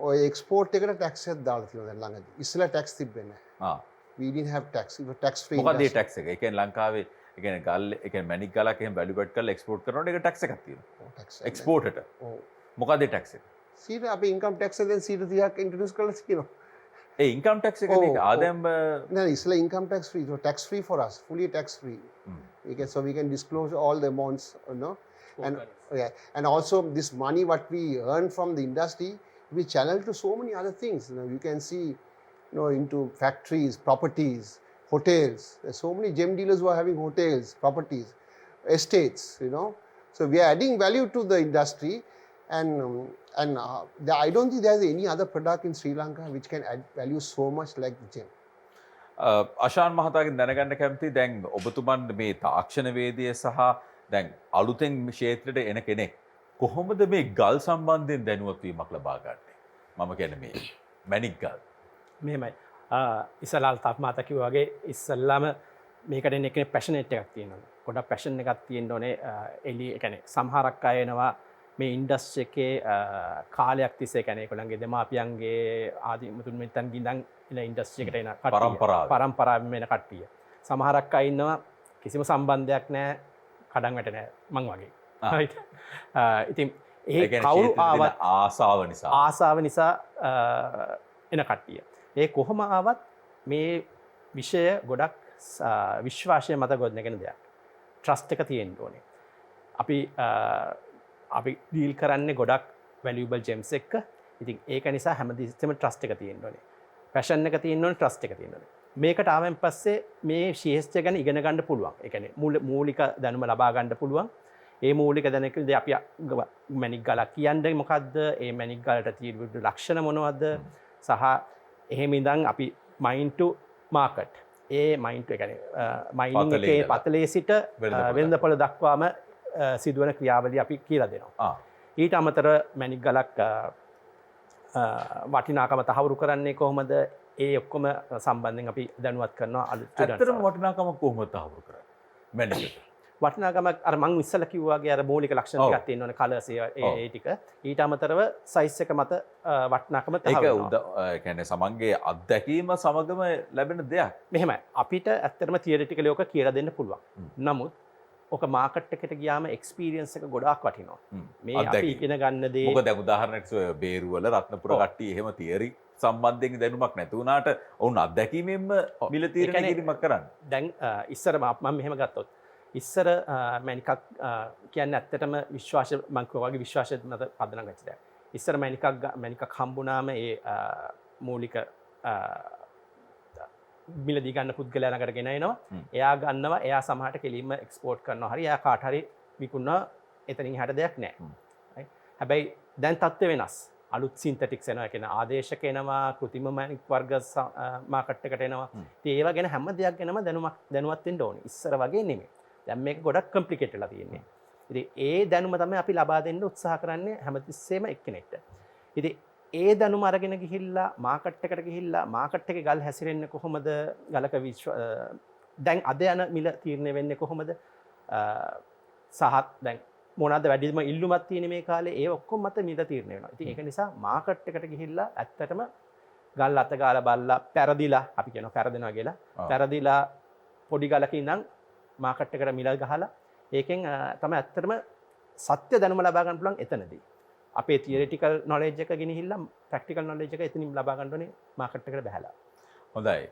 ඔය එක්ස්පෝර්ට් එකට ටැක්ස් එකක් දාලා තියෙනවා දැන් ළඟදී. ඉස්සෙල්ලා ටැක්ස් තිබ්බේ නැහැ. We didn't have tax. It was tax free. මොකද ඒ ටැක්ස් එක? ඒ කියන්නේ ලංකාවේ ඒ කියන්නේ ගල් ඒ කියන්නේ මැනික් ගලක් එහෙම වැලියු ඇඩ් කරලා එක්ස්පෝර්ට් කරනකොට ඒක ටැක්ස් එකක් තියෙනවා. එක්ස්පෝර්ට් එකට. මොකද ඒ ටැක්ස් එක? සීට අපි ඉන්කම් ටැක්ස් එකෙන් 30% ඉන්ට්‍රොඩියුස් කරලා තියෙනවා. ඒ ඉන්කම් ටැක්ස් එක නේ ආදායම් නෑ ඉස්සෙල්ලා income tax free. So tax free for us. Fully tax free. So we can disclose all the amounts, you know. And also this money what we earn from the industry we channel to so many other things. You know, you can see, you know, into factories, properties, hotels. There's so many gem dealers who are having hotels, properties, estates, you know. So we are adding value to the industry and I don't think there's any other product in Sri Lanka which can add value so much like the gem. Ashan මහතාගෙන් දැනගන්න කැමති දැන් ඔබතුමන් මේ තාක්ෂණවේදිය සහ දැන් අලුතෙන් මේ ක්ෂේත්‍රයට එන කෙනෙක් කොහොමද මේ ගල් සම්බන්ධයෙන් දැනුවත් වීමක් ලබා ගන්නේ? මම කියන්නේ මේ මැනික් ගල්. මෙහෙමයි. ඉස්සලාල් තාප් මාතා කිව්වා වගේ ඉස්සල්ලාම මේකට එන එකේ පැෂනේට් එකක් තියෙනවා. ගොඩක් පැෂන් එකක් තියෙන්න ඕනේ. එළිය ඒ කියන්නේ සමහරක් අය එනවා මේ ඉන්ඩස්ට්‍රි එකේ කාලයක් තිස්සේ කියන්නේ ඒගොල්ලන්ගේ දෙමාපියන්ගේ ආදී මුතුන් මිත්තන් ගින්දන් ඉන ඉන්ඩස්ට්‍රි එකට එන කට්ටිය පරම්පරාවෙන් එන කට්ටිය. සමහරක් අය ඉන්නවා කිසිම සම්බන්ධයක් නැහැ කඩන් වැට නැහැ මං වගේ. right. ඉතින් ඒ කවුරු ආවත් ආසාව නිසා එන කට්ටිය. ඒ කොහොම ආවත් මේ විෂය ගොඩක් විශ්වාසය මත ගොඩනගෙන දෙයක්. ට්‍රස්ට් එක තියෙන්න ඕනේ. අපි ඩීල් කරන්නේ ගොඩක් වැලියබල් ජෙම්ස් එක්ක. ඉතින් ඒක නිසා හැමදෙස්සෙම ට්‍රස්ට් එක තියෙන්න ඕනේ. පැෂන් එක තියෙන්න ඕනේ, ට්‍රස්ට් එක තියෙන්න ඕනේ. මේකට ආවෙන් පස්සේ මේ ශේෂ්ත්‍රය ගැන ඉගෙන ගන්න පුළුවන්. ඒ කියන්නේ මූලික දැනුම ලබා ගන්න පුළුවන්. ඒ මූලික දැනුමකදී අපි මැණික් ගලක් කියන්නේ මොකද්ද? ඒ මැණික් ගලට තියෙන ලක්ෂණ මොනවද? සහ එහෙම ඉඳන් අපි මයින්ඩ් ටු මාකට්. ඒ මයින්ඩ් ටු ඒ කියන්නේ මයිනින් එකේ පතලේ සිට වෙළඳපොළ දක්වාම සිදුවන ක්‍රියාවලිය අපි කියලා දෙනවා. ඊට අමතර මැණික් ගලක් වටිනාකම තහවුරු කරන්නේ කොහොමද? ඒ ඔක්කොම සම්බන්ධයෙන් අපි දැනුවත් කරනවා අලුත් ස්ටුඩන්ට්ස්. ඇත්තටම වටිනාකම කොහොමද තහවුරු කරන්නේ? මැණිකට. වටිනාකම අර මං ඉස්සෙල්ලා කිව්වා වගේ අර මූලික ලක්ෂණ ටිකක් තියෙන්න ඕනේ කලර්ස් ඒ ටික. ඊට අමතරව සයිස් එක මත වටිනාකම තහවුරු වෙනවා. ඒක කියන්නේ සමන්ගේ අත්දැකීම සමගම ලැබෙන දෙයක්. මෙහෙමයි. අපිට ඇත්තටම තියරිටිකලි ඔක කියලා දෙන්න පුළුවන්. නමුත් ඔක මාකට් එකට ගියාම එක්ස්පීරියන්ස් එක ගොඩාක් වටිනවා. මේ අපි ඉගෙන ගන්න දේ මොකද දැන් උදාහරණයක් බේරුවල රත්නපුර කට්ටිය එහෙම තියරි සම්බන්ධයෙන් දැනුමක් නැති වුණාට ඔවුන් අත්දැකීමෙන්ම මිල තීරණය කිරීමක් කරන්නේ. දැන් ඉස්සර මම මෙහෙම ගත්තොත් ඉස්සර මැණිකක් කියන්නේ ඇත්තටම විශ්වාස මං වගේ විශ්වාසය මත පදනම් වෙච්ච දෙයක්. ඉස්සර මැණිකක් හම්බුනාම ඒ මූලික මිලදී ගන්න පුද්ගලයා ළඟට ගෙන එනවා. එයා ගන්නවා, එයා සමහරට කෙලින්ම එක්ස්පෝර්ට් කරනවා. හරි එයා කාට හරි විකුණනවා. එතනින් එහාට දෙයක් නැහැ. හැබැයි දැන් තත්ත්වය වෙනස්. අලුත් සින්තටික්ස් එනවා. ඒ කියන්නේ ආදේශක එනවා, කෘතිම මැණික් වර්ග මාකට් එකට එනවා. ඉතින් ඒවා ගැන හැම දෙයක් ගැනම දැනුවත් වෙන්න ඕනේ. ඉස්සර වගේ නෙමෙයි. දැන් මේක ගොඩක් කම්ප්ලිකේටඩ් වෙලා තියෙන්නේ. ඉතින් ඒ දැනුම තමයි අපි ලබා දෙන්න උත්සාහ කරන්නේ හැමතිස්සෙම එක්කෙනෙක්ට. ඉතින් ඒ දැනුම අරගෙන ගිහිල්ලා මාකට් එකට ගිහිල්ලා මාකට් එකේ ගල් හැසිරෙන්නේ කොහොමද? ගලක දැන් අද යන මිල තීරණය වෙන්නේ කොහොමද? සහ දැන් මොනවාද වැඩිම ඉල්ලුමක් තියෙන මේ කාලේ ඒ ඔක්කොම මත මිල තීරණය වෙනවා. ඉතින් ඒක නිසා මාකට් එකට ගිහිල්ලා ඇත්තටම ගල් අත ගාලා බලලා පෙරදිලා අපි කියනවා පෙරදෙනවා කියලා. පෙරදිලා පොඩි ගලක ඉඳන් මාකට් එකට මිල ගහලා ඒකෙන් තමයි ඇත්තටම සත්‍ය දැනුම ලබා ගන්න පුළුවන් එතනදී. අපේ තියරිටිකල් නොලෙජ් එක ගෙනහිල්ලා ප්‍රැක්ටිකල් නොලෙජ් එක එතනින් ලබා ගන්න ඕනේ මාකට් එකට බහැලා. හොඳයි.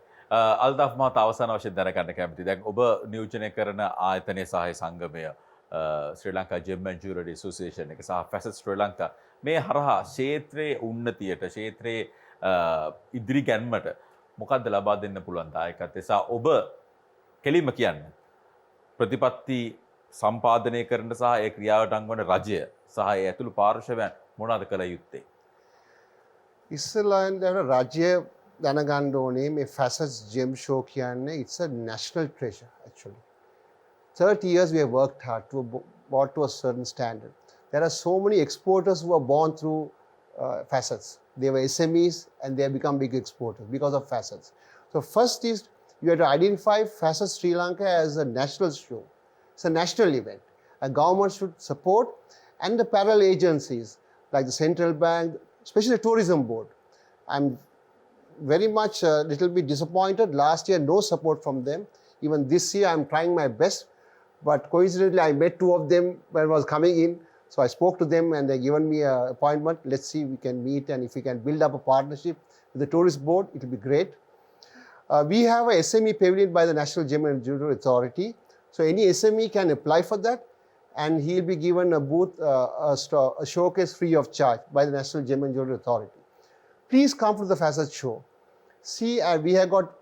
අල්තාෆ් මහතා අවසාන වශයෙන් දැනගන්න කැමතියි. දැන් ඔබ නියෝජනය කරන ආයතනයේ සහ සංගමය ශ්‍රී Lanka gem and jewellery association එක සහ ෆැසට් ශ්‍රී ලංකා මේ හරහා ක්ෂේත්‍රයේ උන්නතියට ක්ෂේත්‍රයේ ඉදිරි ගැන්මට මොකද්ද ලබා දෙන්න පුළුවන් දායකත්වය සහ ඔබ කෙලින්ම කියන්නේ ප්‍රතිපත්ති සම්පාදනය කරන සහ ඒ ක්‍රියාවට අංගවන රජය සහ ඒ ඇතුළු පාර්ශවයන් මොනවද කළ යුත්තේ? ඉස්සෙල්ලාම රජය දැනගන්න ඕනේ මේ ෆැසට්ස් ජෙම් ෂෝ කියන්නේ it's a national treasure actually. 30 years we have worked hard to brought to a certain standard. There are so many exporters who are born through facets. They were SMEs and they have become big exporters because of facets. So first is you have to identify Facets Sri Lanka as a national show. It's a national event. A government should support and the parallel agencies like the Central Bank, especially the Tourism Board. I'm very much a little bit disappointed. Last year, no support from them. Even this year, I'm trying my best. But coincidentally, I met two of them when I was coming in. So I spoke to them and they given me an appointment. Let's see if we can meet and if we can build up a partnership with the Tourist Board, it will be great. We have a SME pavilion by the National Gem and Jewelry Authority. So any SME can apply for that and he'll be given a booth, a showcase free of charge by the National Gem and Jewelry Authority. Please come to the Facet show. See, we have got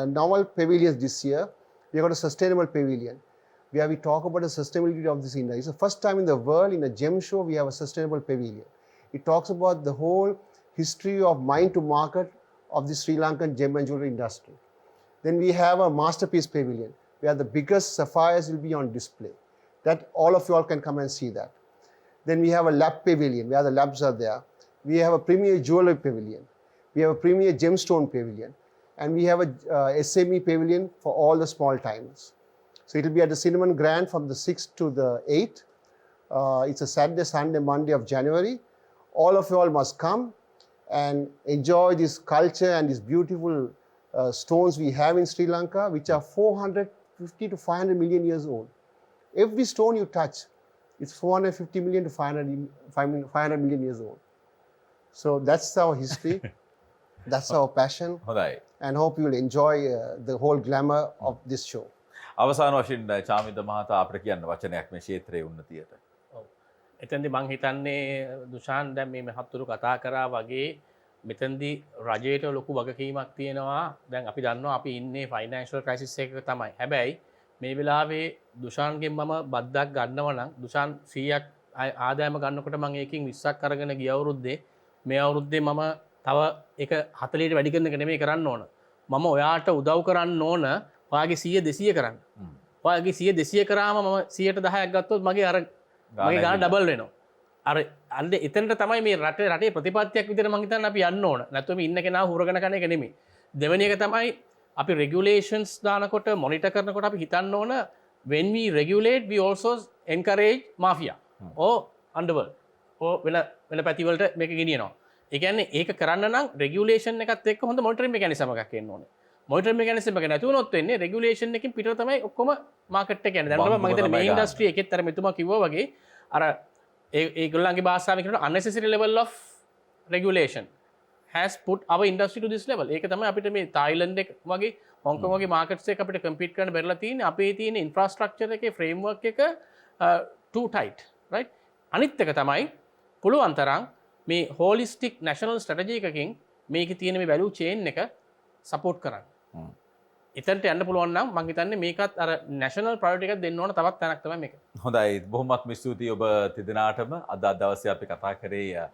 novel pavilions this year. We have got a sustainable pavilion where we talk about the sustainability of this industry. It's the first time in the world in a gem show we have a sustainable pavilion. It talks about the whole history of mine to market of the Sri Lankan gem and jewelry industry. Then we have a masterpiece pavilion where the biggest sapphires will be on display. That all of you all can come and see that. Then we have a lab pavilion where the labs are there. We have a premier jewelry pavilion. We have a premier gemstone pavilion. And we have a SME pavilion for all the small timers. So it will be at the Cinnamon Grand from the 6th to the 8th. It's a Saturday, Sunday, Monday of January. All of you all must come and enjoy this culture and these beautiful stones we have in Sri Lanka, which are 450 to 500 million years old. Every stone you touch, it's 450 million to 500 million years old. So that's our history, that's our passion, හොඳයි. and hope you will enjoy the whole glamour of this show. අවසාන වශයෙන් චාමින්ද මහතා අපිට කියන්න වචනයක් මේ ක්ෂේත්‍රයේ උන්නතියට. එතන්දි මං හිතන්නේ දුෂාන් දැන් මේ මහත්තුරු කතා කරා වගේ මෙතනදි රජයට ලොකු වගකීමක් තියෙනවා. දැන් අපි දන්නවා අපි ඉන්නේ ෆයිනෑන්ෂල් ක්‍රයිසිස් එකක තමයි. හැබැයි මේ වෙලාවේ දුෂාන්ගෙන් මම බද්දක් ගන්නවා නම් දුෂාන් 100ක් ආදායම ගන්නකොට මම ඒකෙන් 20ක් අරගෙන ගිය අවුරුද්දේ මේ අවුරුද්දේ මම තව එක 40ට වැඩි කරන එක නෙමෙයි කරන්න ඕන. මම ඔයාට උදව් කරන්න ඕන ඔයාගේ 100 200 කරන්න. ඔයාගේ 100 200 කරාම මම 110ක් ගත්තොත් මගේ ගාන ඩබල් වෙනවා. අන්න එතනට තමයි මේ රටේ ප්‍රතිපත්තියක් විදිහට මම හිතන්නේ අපි යන්න ඕන. නැත්නම් ඉන්න කෙනා හුරගෙන කන එක නෙමෙයි. දෙවෙනි එක තමයි අපි regulations දානකොට මොනිටර් කරනකොට අපි හිතන්න ඕන when we regulate we also encourage mafia or underworld or වෙන පැති වලට මේක ගෙනියනවා. ඒ කියන්නේ ඒක කරන්න නම් regulation එකත් එක්ක හොඳ monitoring mechanism එකක් එන්න ඕනේ. monitoring mechanism එක නැති වුණොත් වෙන්නේ regulation එකකින් පිටර තමයි ඔක්කොම market එක යන්නේ. දැන් මම හිතන්නේ මේ industry එකෙත් අර මෙතුමා කිව්වා වගේ අර ඒගොල්ලන්ගේ භාෂාවෙන් කියනවා unnecessary level of regulation has put our industry to this level. ඒක තමයි අපිට මේ Thailand එක වගේ Hong Kong වගේ markets එක අපිට compete කරන්න බැරිලා තියෙන්නේ. අපේ තියෙන infrastructure එකේ framework එක too tight, right? අනිත් එක තමයි පුළුවන් තරම් මේ holistic national strategy එකකින් මේකේ තියෙන මේ value chain එක support කරන්න. එතනට යන්න පුළුවන් නම් මම හිතන්නේ මේකත් අර national priority එකක් දෙන්න ඕන තවත් තැනක් තමයි මේක. හොඳයි බොහොමත්ම ස්තුතියි ඔබ තිදෙනාටම අද දවසේ අපි කතා කරේ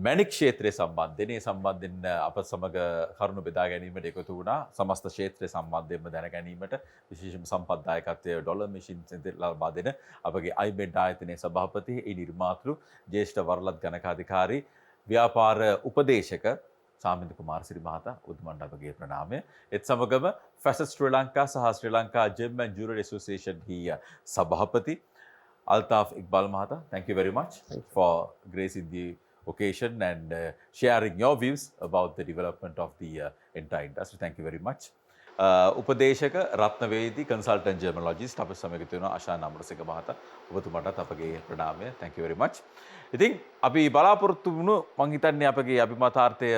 මැණික් ක්ෂේත්‍රය සම්බන්ධයෙන් ඒ සම්බන්ධයෙන් අප සමග කරුණු බෙදා ගැනීමට එකතු වුණා සමස්ත ක්ෂේත්‍රය සම්බන්ධයෙන්ම දැන ගැනීමට විශේෂම සම්පත්දායකත්වයේ ඩොලර් මැෂින් ලබා දෙන අපගේ අයිබෙඩ් ආයතනයේ සභාපති ඒ නිර්මාතෘ ජ්‍යෙෂ්ඨ වරලත් ගණකාධිකාරී ව්‍යාපාර උපදේශක සාමින්ද කුමාරසිරි මහතා උතුමන්ට අපගේ ප්‍රණාමය. ඒත් සමගම ෆැෂන් ශ්‍රී ලංකා සහ ශ්‍රී Lanka gem and jewellery association හි සභාපති අල්තාෆ් ඉක්බාල් මහතා, thank you very much for gracing the occasion and sharing your views about the development of the entire industry. Thank you very much. උපදේශක රත්නවේදී කන්සල්ටන්ට් ජර්මනොලොජිස්ට් අප සමග තියෙනවා අශාන් අමරසිංහ මහතා. ඔබතුමාටත් අපගේ ප්‍රණාමය. Thank you very much. ඉතින් අපි බලාපොරොත්තු වුණු මං හිතන්නේ අපගේ අභිමතාර්ථය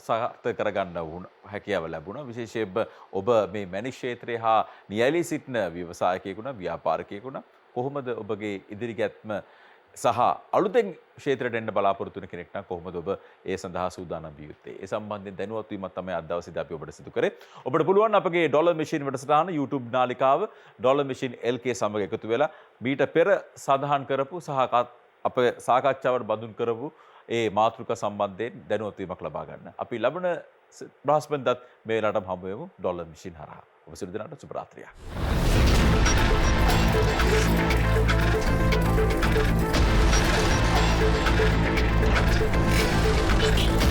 සාර්ථක කරගන්න හැකියාව ලැබුණා. විශේෂයෙන්ම ඔබ මේ මැණික් ක්ෂේත්‍රයේ හා නියැලී සිටින ව්‍යවසායකයෙකුණ ව්‍යාපාරිකයෙකුණ කොහොමද ඔබගේ ඉදිරිගැත්ම සහ අලුතෙන් ක්ෂේත්‍රයට එන්න බලාපොරොත්තු වෙන කෙනෙක් නම් කොහොමද ඔබ ඒ සඳහා සූදානම් විය යුත්තේ? ඒ සම්බන්ධයෙන් දැනුවත් වීමක් තමයි අද දවසේදී අපි ඔබට සිදු කරේ. ඔබට පුළුවන් අපගේ ඩොලර් මැෂින් වැඩසටහන YouTube නාලිකාව ඩොලර් මැෂින් LK සමග එකතු වෙලා මීට පෙර සඳහන් කරපු සහ අප සාකච්ඡාවට බඳුන් කරපු ඒ මාතෘකා සම්බන්ධයෙන් දැනුවත් වීමක් ලබා ගන්න. අපි ලබන බ්‍රහස්පතින්දාත් මේ වෙලාවටම හමු වෙමු ඩොලර් මැෂින් හරහා. ඔබ සියලු දෙනාට සුබ රාත්‍රියක්. Dollar Machine.